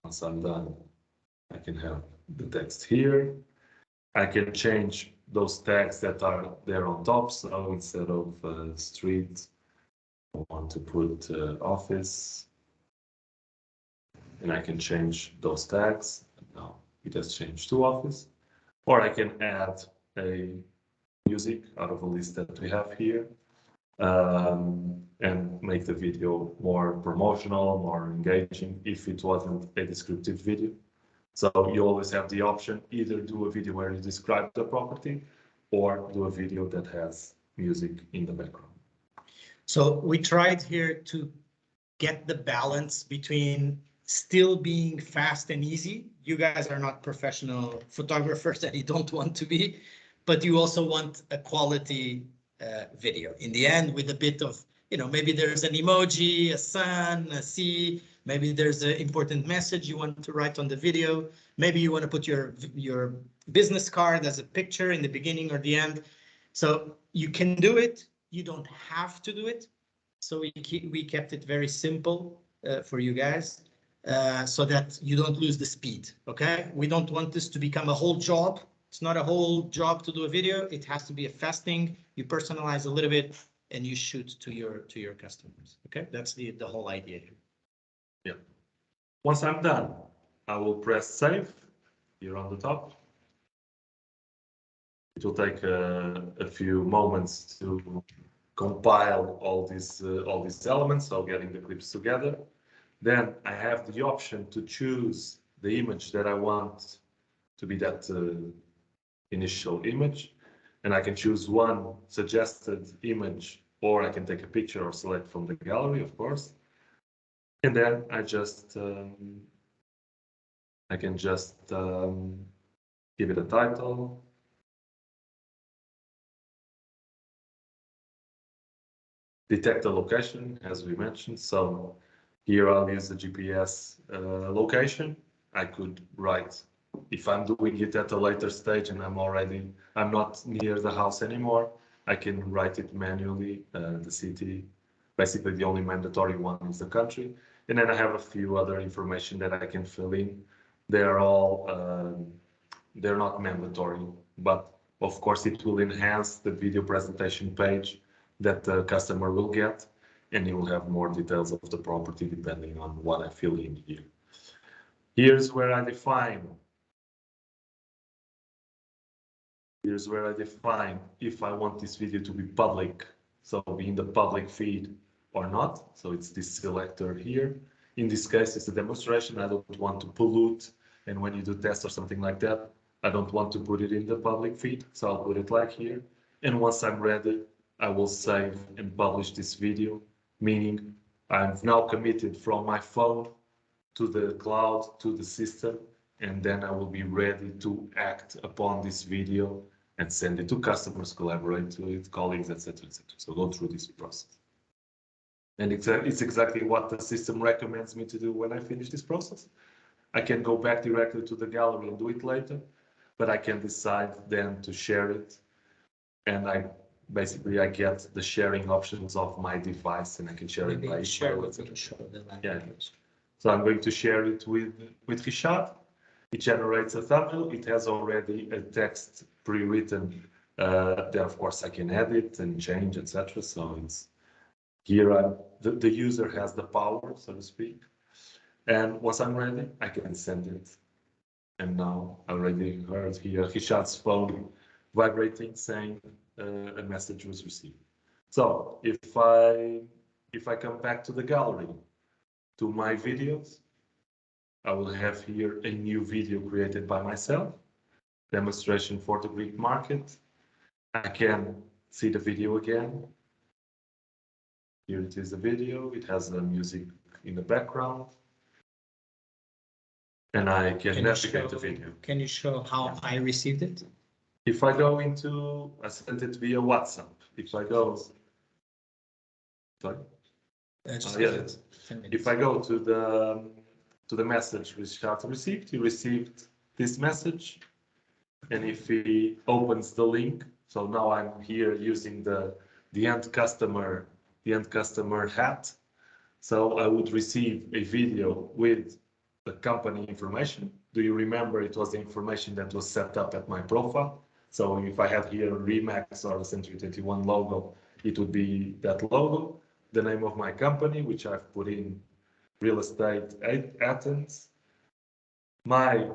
Once I'm done, I can have the text here. I can change those tags that are there on top. So instead of street, I want to put office, and I can change those tags. Now it has changed to office. Or I can add a music out of a list that we have here, and make the video more promotional, more engaging if it wasn't a descriptive video. So you always have the option, either do a video where you describe the property or do a video that has music in the background. So we tried here to get the balance between still being fast and easy. You guys are not professional photographers and you don't want to be, but you also want a quality video in the end with a bit of, maybe there's an emoji, a sun, a sea, maybe there's an important message you want to write on the video. Maybe you want to put your business card as a picture in the beginning or the end. So you can do it. You don't have to do it. So we kept it very simple for you guys so that you don't lose the speed. OK, we don't want this to become a whole job. It's not a whole job to do a video. It has to be a fast thing. You personalize a little bit and you shoot to your customers. OK, that's the whole idea here. Yeah. Once I'm done, I will press save here on the top. It will take a few moments to compile all these elements, so getting the clips together. Then I have the option to choose the image that I want to be that initial image. and I can choose one suggested image, or I can take a picture or select from the gallery, of course. And then I can just give it a title. Detect the location, as we mentioned. So here I'll use the GPS location. I could write, if I'm doing it at a later stage and I'm not near the house anymore, I can write it manually, the city. Basically, the only mandatory one is the country. And then I have a few other information that I can fill in. They're not mandatory, but of course it will enhance the video presentation page that the customer will get, and you will have more details of the property depending on what I fill in here. Here's where I define if I want this video to be public, so be in the public feed or not. So it's this selector here. In this case, it's a demonstration. I don't want to pollute, and when you do tests or something like that, I don't want to put it in the public feed, so I'll put it like here. And once I'm ready, I will save and publish this video, meaning I've now committed from my phone to the cloud, to the system, and then I will be ready to act upon this video and send it to customers, collaborate with colleagues, etc., etc. So go through this process. And it's exactly what the system recommends me to do when I finish this process. I can go back directly to the gallery and do it later, but I can decide then to share it. And I get the sharing options of my device, and I can share it by email. Yeah. So I'm going to share it with Richard. It generates a thumbnail. It has already a text pre-written that of course I can edit and change, etc. So it's here the user has the power, so to speak. And once I'm ready, I can send it. And now I already heard here Richard's phone vibrating, saying a message was received. So if I come back to the gallery, to my videos, I will have here a new video created by myself, demonstration for the Greek market. I can see the video again. Here it is, the video. It has the music in the background. And I can navigate the video. Can you show how I received it? If I go into, I sent it via WhatsApp. If I go, sorry. If I go to the message which Richard received, he received this message. And if he opens the link, so now I'm here using the end customer hat. So I would receive a video with the company information. Do you remember it was the information that was set up at my profile? So if I had here Remax or the Century 21 logo, it would be that logo, the name of my company, which I've put in Real Estate Athens, my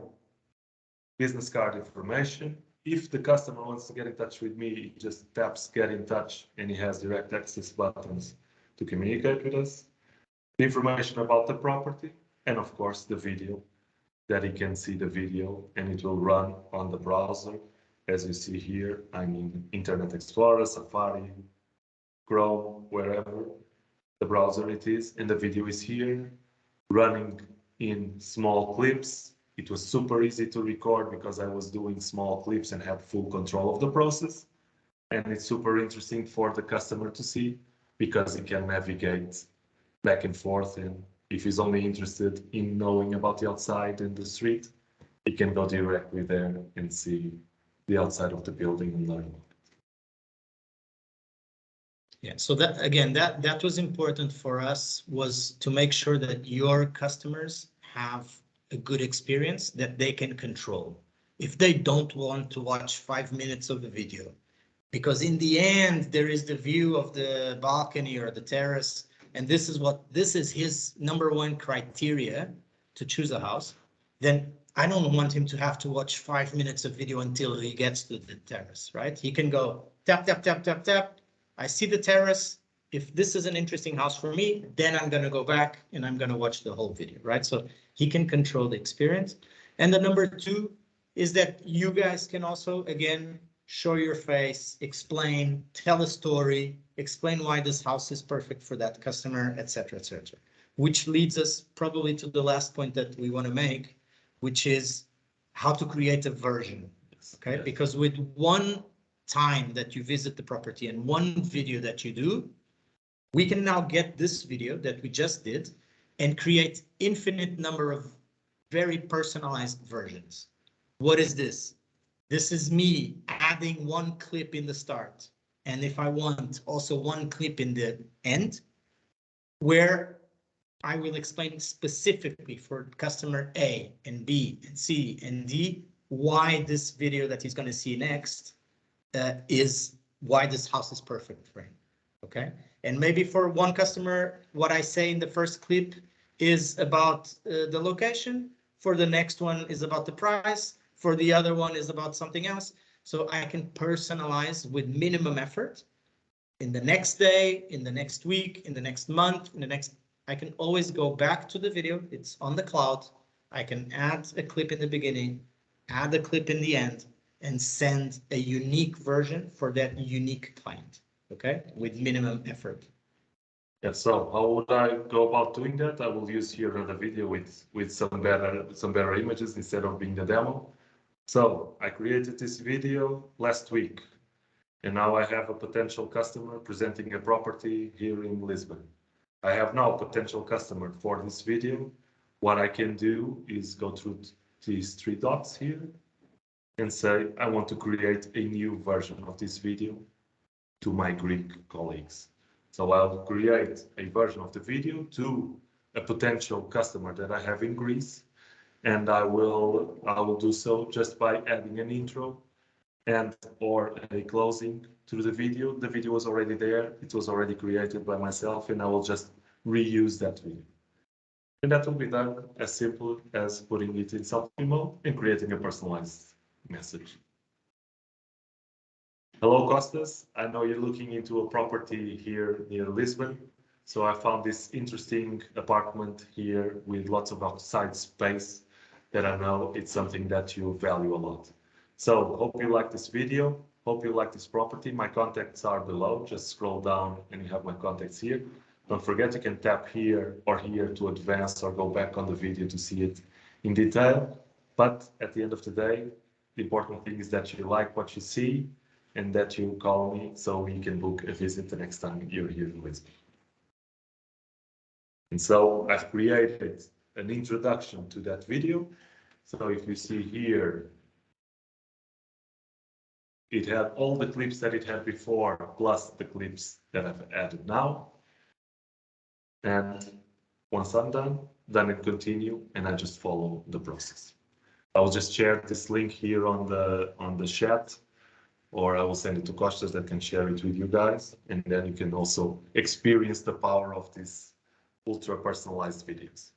business card information. If the customer wants to get in touch with me, he just taps get in touch and he has direct access buttons to communicate with us. The information about the property, and of course the video, that he can see the video and it will run on the browser. As you see here, I'm in Internet Explorer, Safari, Chrome, wherever the browser it is, and the video is here running in small clips. It was super easy to record because I was doing small clips and had full control of the process. And it's super interesting for the customer to see because he can navigate back and forth. And if he's only interested in knowing about the outside and the street, he can go directly there and see the outside of the building and learn. Yeah, so that again, that was important for us, was to make sure that your customers have a good experience that they can control. If they don't want to watch 5 minutes of the video, because in the end there is the view of the balcony or the terrace, and this is his number one criteria to choose a house, then I don't want him to have to watch 5 minutes of video until he gets to the terrace, right? He can go tap, tap, tap, tap, tap. I see the terrace. If this is an interesting house for me, then I'm going to go back and I'm going to watch the whole video, right? So he can control the experience. And the number two is that you guys can also, again, show your face, explain, tell a story, explain why this house is perfect for that customer, etc., etc. Which leads us probably to the last point that we want to make, which is how to create a version. Okay, because with one time that you visit the property and one video that you do, we can now get this video that we just did and create infinite number of very personalized versions. What is this? This is me adding one clip in the start. And if I want also one clip in the end, where I will explain specifically for customer A and B and C and D, why this video that he's going to see next is why this house is perfect for him. Okay. And maybe for one customer, what I say in the first clip is about the location. For the next one is about the price. For the other one is about something else. So I can personalize with minimum effort in the next day, in the next week, in the next month, in the next, I can always go back to the video. It's on the cloud. I can add a clip in the beginning, add a clip in the end, and send a unique version for that unique client. Okay, with minimum effort. Yeah, so how would I go about doing that? I will use here another video with some better images instead of being the demo. So I created this video last week, and now I have a potential customer presenting a property here in Lisbon. I have now a potential customer for this video. What I can do is go through these three dots here and say, I want to create a new version of this video to my Greek colleagues. So I'll create a version of the video to a potential customer that I have in Greece, and I will do so just by adding an intro and or a closing to the video. The video was already there, it was already created by myself, and I will just reuse that video. And that will be done as simple as putting it in selfie mode and creating a personalized message. Hello, Costas. I know you're looking into a property here near Lisbon. So I found this interesting apartment here with lots of outside space that I know it's something that you value a lot. So hope you like this video. Hope you like this property. My contacts are below. Just scroll down and you have my contacts here. Don't forget you can tap here or here to advance or go back on the video to see it in detail. But at the end of the day, the important thing is that you like what you see and that you call me so we can book a visit the next time you're here in Lisbon. And so I've created an introduction to that video. So if you see here, it had all the clips that it had before, plus the clips that I've added now. And once I'm done, then it continue and I just follow the process. I will just share this link here on the chat, or I will send it to Costas that can share it with you guys. And then you can also experience the power of these ultra personalized videos.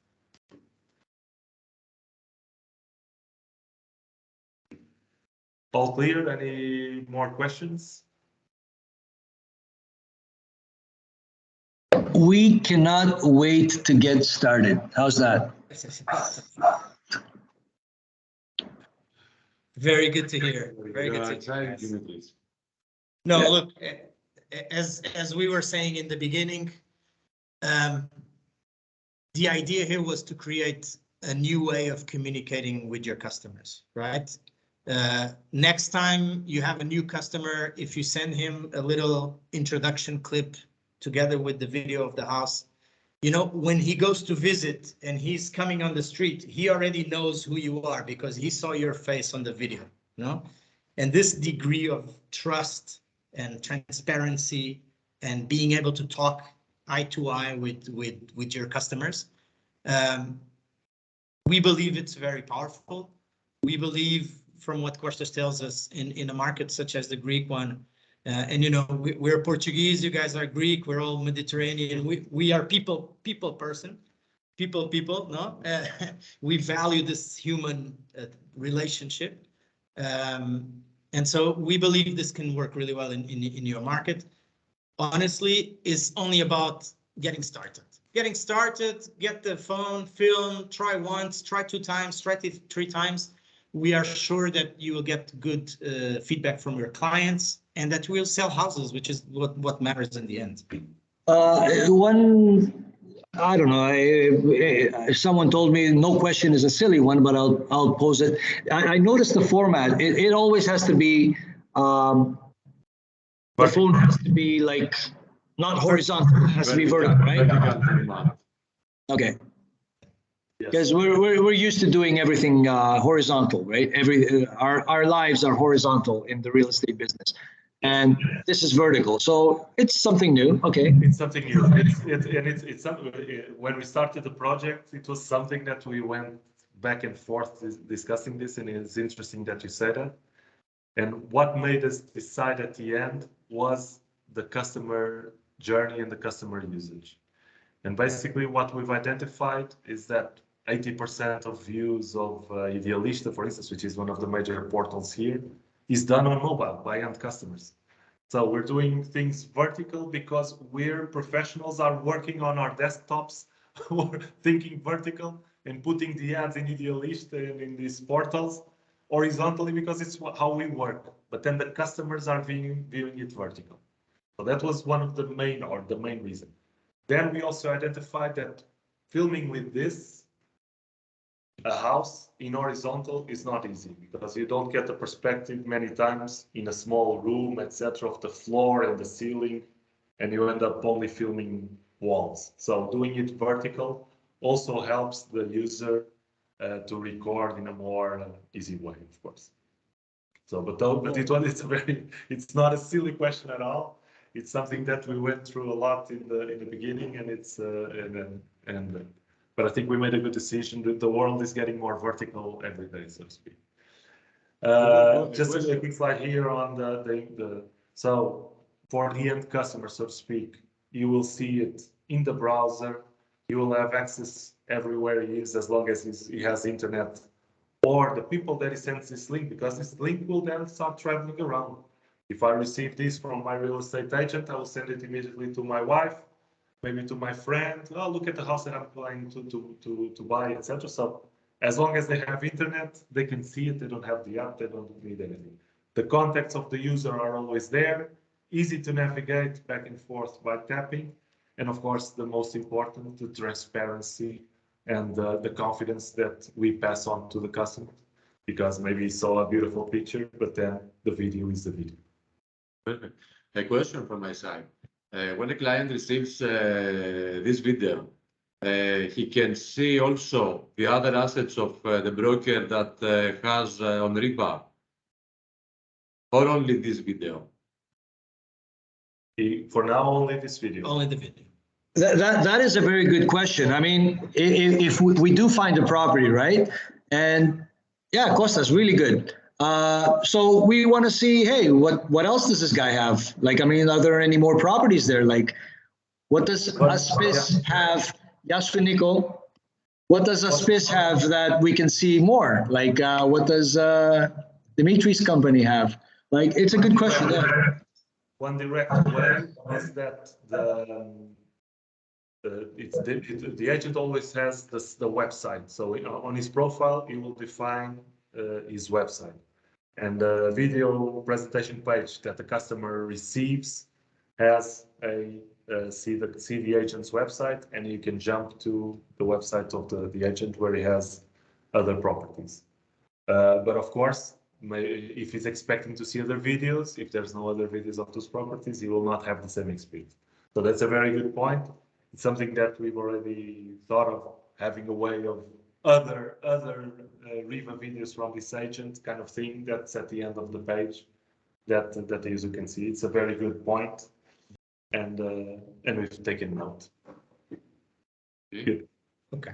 All clear? Any more questions? We cannot wait to get started. How's that? Very good to hear. Very good to hear. No, Yeah. look, as we were saying in the beginning, the idea here was to create a new way of communicating with your customers, right? Next time you have a new customer, if you send him a little introduction clip together with the video of the house, you know, when he goes to visit and he's coming on the street, he already knows who you are because he saw your face on the video, you know? And this degree of trust and transparency and being able to talk eye to eye with your customers, we believe it's very powerful. We believe, from what Costas tells us, in a market such as the Greek one, and you know, we're Portuguese, you guys are Greek, we're all Mediterranean, we are people person, people, no? We value this human relationship. And so we believe this can work really well in your market. Honestly, it's only about getting started. Get the phone, film, try once, try 2 times, try 3 times. we are sure that you will get good feedback from your clients and that we'll sell houses, which is what matters in the end. I don't know. Someone told me no question is a silly one, but I'll pose it. I noticed the format. It always has to be the phone has to be like not horizontal. It has to be vertical, right? Vertical format. Okay. Yes. Because we're used to doing everything horizontal, right? Our lives are horizontal in the real estate business, and this is vertical, so it's something new. Okay. It's something new. It's something, when we started the project, it was something that we went back and forth discussing this, and it's interesting that you said that. And what made us decide at the end was the customer journey and the customer usage. And basically what we've identified is that 80% of views of Idealista, for instance, which is one of the major portals here, is done on mobile by end customers. So we're doing things vertical because we're professionals are working on our desktops, we're thinking vertical and putting the ads in Idealista and in these portals horizontally because it's how we work. But then the customers are viewing it vertical. So that was one of the main reason. Then we also identified that filming with this, a house in horizontal is not easy because you don't get the perspective many times in a small room, etc., of the floor and the ceiling, and you end up only filming walls. So doing it vertical also helps the user to record in a more easy way, of course. So, but it's not a silly question at all. It's something that we went through a lot in the beginning, and but I think we made a good decision. The world is getting more vertical every day, so to speak. Just a quick slide here on so for the end customer, so to speak, you will see it in the browser. You will have access everywhere he is, as long as he has internet, or the people that he sends this link, because this link will then start traveling around. If I receive this from my real estate agent, I will send it immediately to my wife, maybe to my friend. Oh, look at the house that I'm planning to buy, etc. So as long as they have internet, they can see it. They don't have the app. They don't need anything. The contacts of the user are always there, easy to navigate back and forth by tapping. And of course, the most important, the transparency and the confidence that we pass on to the customer, because maybe he saw a beautiful picture, but then the video is the video. Perfect. A question from my side. When a client receives this video, he can see also the other assets of the broker that has on reva, or only this video? For now, only this video. Only the video. That is a very good question. I mean, if we do find a property, right? And yeah, Costa's really good. So we want to see, hey, what else does this guy have? Like, I mean, are there any more properties there? Like, what does Aspis have? Yasu Nico, what does Aspis have that we can see more? Like, what does Dimitri's company have? Like, it's a good question. Yeah. One direct way is that the agent always has the website. So on his profile, he will define his website, and the video presentation page that the customer receives has a see the agent's website, and you can jump to the website of the agent where he has other properties. But of course, if he's expecting to see other videos, if there's no other videos of those properties, he will not have the same experience. So that's a very good point. It's something that we've already thought of, having a way of other reva videos from this agent kind of thing that's at the end of the page that the user can see. It's a very good point, and we've taken note. Good. Okay,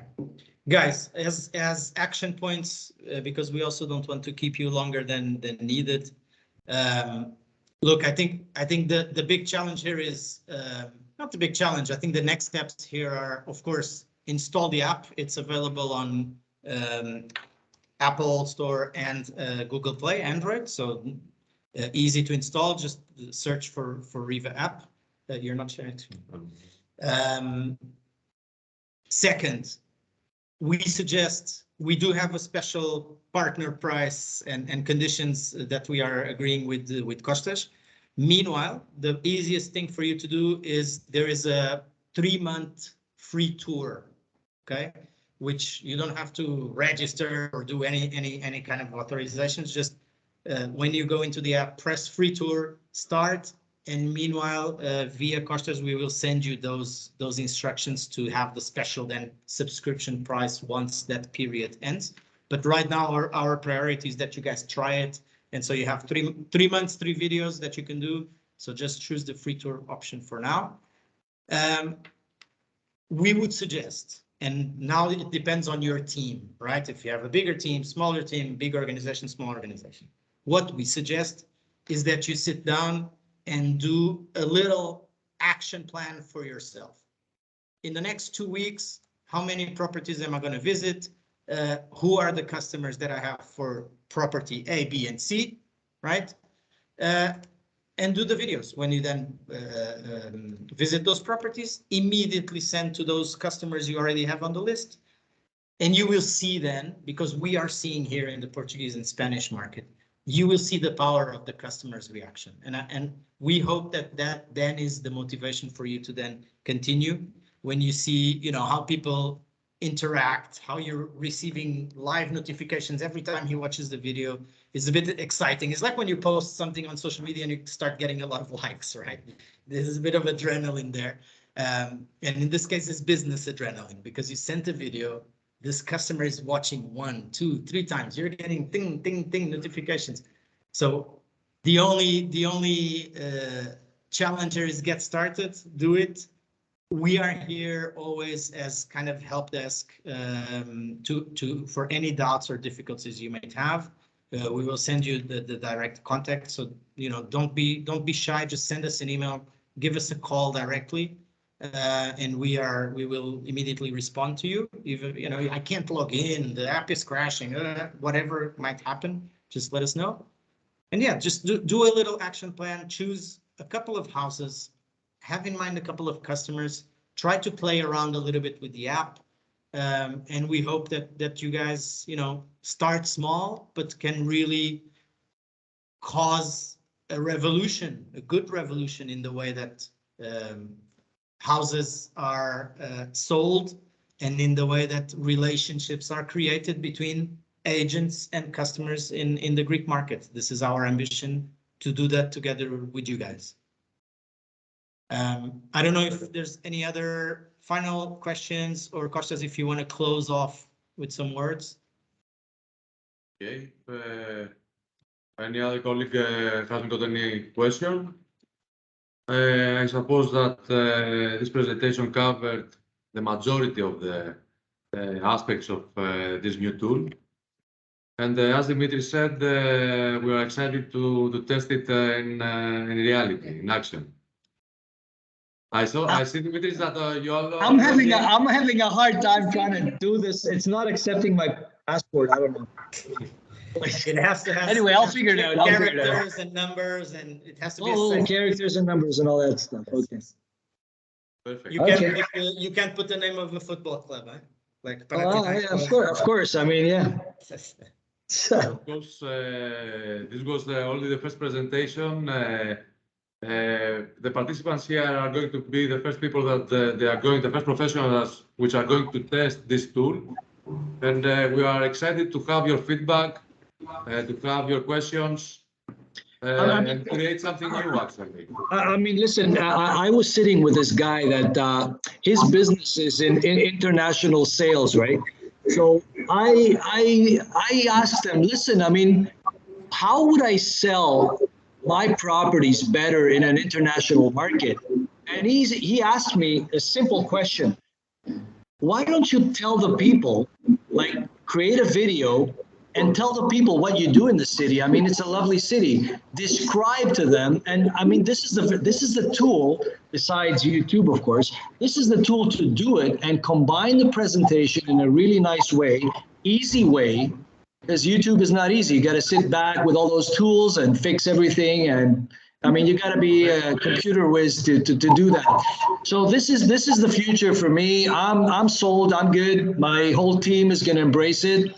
guys, as action points, because we also don't want to keep you longer than needed. Look, I think the big challenge here is not the big challenge. I think the next steps here are, of course, install the app. It's available on Apple Store and Google Play, Android. So easy to install. Just search for Reva app. You're not sharing. Second, we suggest we do have a special partner price and conditions that we are agreeing with Costas. Meanwhile, the easiest thing for you to do is there is a 3-month free tour, okay? Which you don't have to register or do any kind of authorizations. Just when you go into the app, press free tour, start, and meanwhile, via Costas, we will send you those instructions to have the special then subscription price once that period ends. But right now, our priority is that you guys try it. And so you have three months, 3 videos that you can do. So just choose the free tour option for now. We would suggest, and now it depends on your team, right? If you have a bigger team, smaller team, big organization, small organization. What we suggest is that you sit down and do a little action plan for yourself. In the next 2 weeks, how many properties am I going to visit? Who are the customers that I have for property A, B, and C, right? And do the videos. When you then visit those properties, immediately send to those customers you already have on the list. And you will see then, because we are seeing here in the Portuguese and Spanish market, you will see the power of the customer's reaction. And we hope that then is the motivation for you to then continue. When you see, how people interact, how you're receiving live notifications every time he watches the video is a bit exciting. It's like when you post something on social media and you start getting a lot of likes, right? There's a bit of adrenaline there. And in this case, it's business adrenaline, because you sent a video, this customer is watching 1, 2, 3 times. You're getting ding, ding, ding notifications. So the only challenge here is get started, do it. We are here always as kind of help desk for any doubts or difficulties you might have. We will send you the direct contact. So don't be shy. Just send us an email, give us a call directly, and we will immediately respond to you. Even I can't log in, the app is crashing, whatever might happen. Just let us know. And yeah, just do a little action plan. Choose a couple of houses. Have in mind a couple of customers, try to play around a little bit with the app. And we hope that you guys, start small, but can really cause a revolution, a good revolution in the way that houses are sold and in the way that relationships are created between agents and customers in the Greek market. This is our ambition, to do that together with you guys. I don't know if there's any other final questions, or Costas, if you want to close off with some words. Okay. Any other colleague hasn't got any question? I suppose that this presentation covered the majority of the aspects of this new tool. And as Dimitri said, we are excited to test it in reality, in action. I see, Dimitri, that you all. I'm having a hard time trying to do this. It's not accepting my passport. I don't know. It has to have. Anyway, I'll figure it out. Characters and numbers, and it has to be. Oh, characters and numbers and all that stuff. Okay. Perfect. You can't put the name of a football club, huh? Like. Yeah, of course. I mean, yeah. Of course, this was only the first presentation. The participants here are going to be the first people that the first professionals which are going to test this tool. And we are excited to have your feedback, to have your questions, and create something new, actually. I mean, listen, I was sitting with this guy that his business is in international sales, right? So I asked him, listen, I mean, how would I sell my properties better in an international market? And he asked me a simple question. Why don't you tell the people, like, create a video and tell the people what you do in the city? I mean, it's a lovely city. Describe to them, and I mean, this is the tool, besides YouTube, of course. This is the tool to do it and combine the presentation in a really nice way, easy way, because YouTube is not easy. You got to sit back with all those tools and fix everything, and I mean, you got to be a computer whiz to do that. So this is the future for me. I'm sold. I'm good. My whole team is going to embrace it.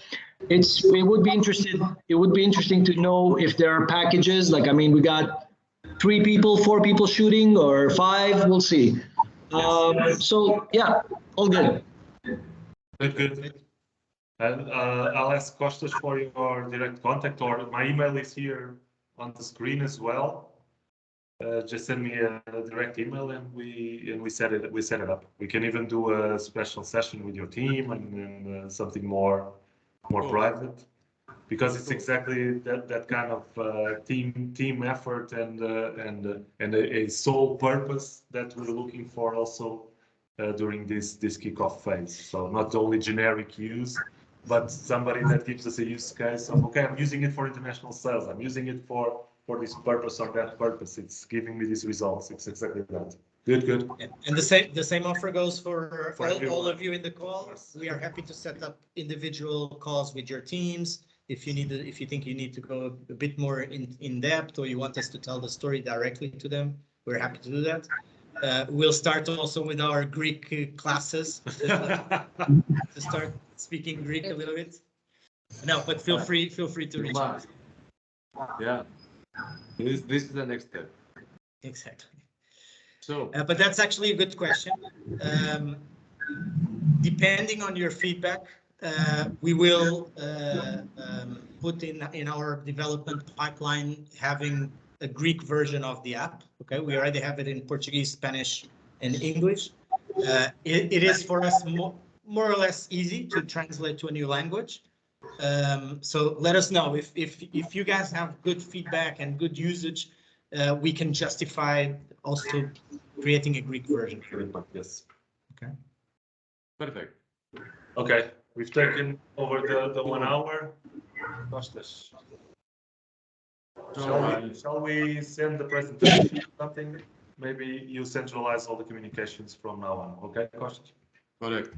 It would be interesting to know if there are packages. Like, I mean, we got 3 people, 4 people shooting, or 5. We'll see. So yeah, all good. Good. And I'll ask Kostas for your direct contact, or my email is here on the screen as well. Just send me a direct email and we set it up. We can even do a special session with your team and something more private, because it's exactly that kind of team effort and a sole purpose that we're looking for also during this kickoff phase. So not only generic use, but somebody that gives us a use case of, okay, I'm using it for international sales. I'm using it for this purpose or that purpose. It's giving me these results. It's exactly that. Good. And the same offer goes for all of you in the call. We are happy to set up individual calls with your teams. If you think you need to go a bit more in depth, or you want us to tell the story directly to them, we're happy to do that. We'll start also with our Greek classes to start speaking Greek a little bit. No, but feel free to reach out. Yeah, this is the next step. Exactly. So, But that's actually a good question. Depending on your feedback, we will put in our development pipeline having a Greek version of the app. Okay, we already have it in Portuguese, Spanish, and English. It is for us more or less easy to translate to a new language. So let us know if you guys have good feedback and good usage. We can justify also creating a Greek version. Yes. Okay. perfect. Okay, we've taken over the 1 hour. Kostas, shall we send the presentation or something? Maybe you centralize all the communications from now on. Okay, Kostas? Correct.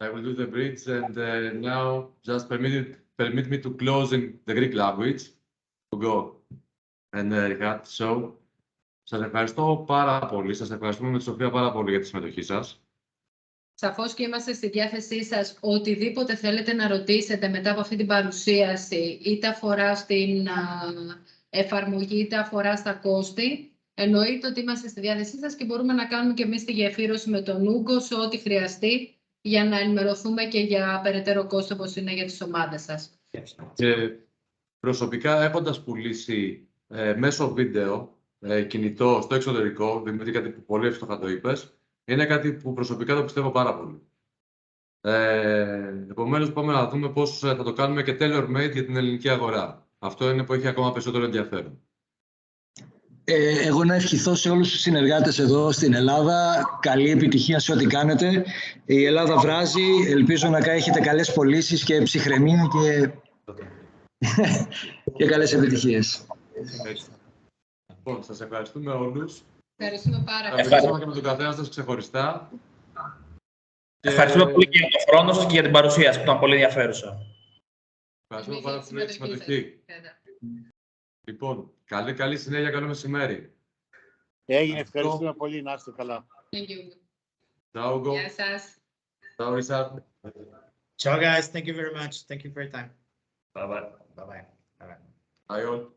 I will do the bridge, and now just permit me to close in the Greek language to go. And Richard, so σας ευχαριστώ πάρα πολύ. Σας ευχαριστούμε με τη Σοφία πάρα πολύ για τη συμμετοχή σας. Σαφώς και είμαστε στη διάθεσή σας οτιδήποτε θέλετε να ρωτήσετε μετά από αυτή την παρουσίαση, είτε αφορά στην εφαρμογή, είτε αφορά στα κόστη. Εννοείται ότι είμαστε στη διάθεσή σας και μπορούμε να κάνουμε και εμείς τη γεφύρωση με τον Ούγκο σε ό,τι χρειαστεί για να ενημερωθούμε και για περαιτέρω κόστος όπως είναι για τις ομάδες σας. Και προσωπικά, έχοντας πουλήσει μέσω βίντεο κινητό στο εξωτερικό, δηλαδή κάτι που πολύ εύστοχα το είπες, είναι κάτι που προσωπικά το πιστεύω πάρα πολύ. Επομένως, πάμε να δούμε πώς θα το κάνουμε και tailor-made για την ελληνική αγορά. Αυτό είναι που έχει ακόμα περισσότερο ενδιαφέρον. Εγώ να ευχηθώ σε όλους τους συνεργάτες εδώ στην Ελλάδα. Καλή επιτυχία σε ό,τι κάνετε. Η Ελλάδα βράζει. Ελπίζω να έχετε καλές πωλήσεις και ψυχραιμία και καλές επιτυχίες. Λοιπόν, σας ευχαριστούμε όλους. Ευχαριστούμε πάρα πολύ. Ευχαριστούμε και με τον καθένα σας ξεχωριστά. Ευχαριστούμε πολύ και για τον χρόνο σας και για την παρουσίαση που ήταν πολύ ενδιαφέρουσα. Ευχαριστούμε πάρα πολύ για τη συμμετοχή. Λοιπόν, καλή συνέχεια, καλό μεσημέρι. Έγινε, ευχαριστούμε πολύ, να είστε καλά. Ciao, Ugo. Γεια σας. Ciao, Richard. Ciao, guys. Thank you very much. Thank you for your time. Bye-bye. Bye-bye. Bye all.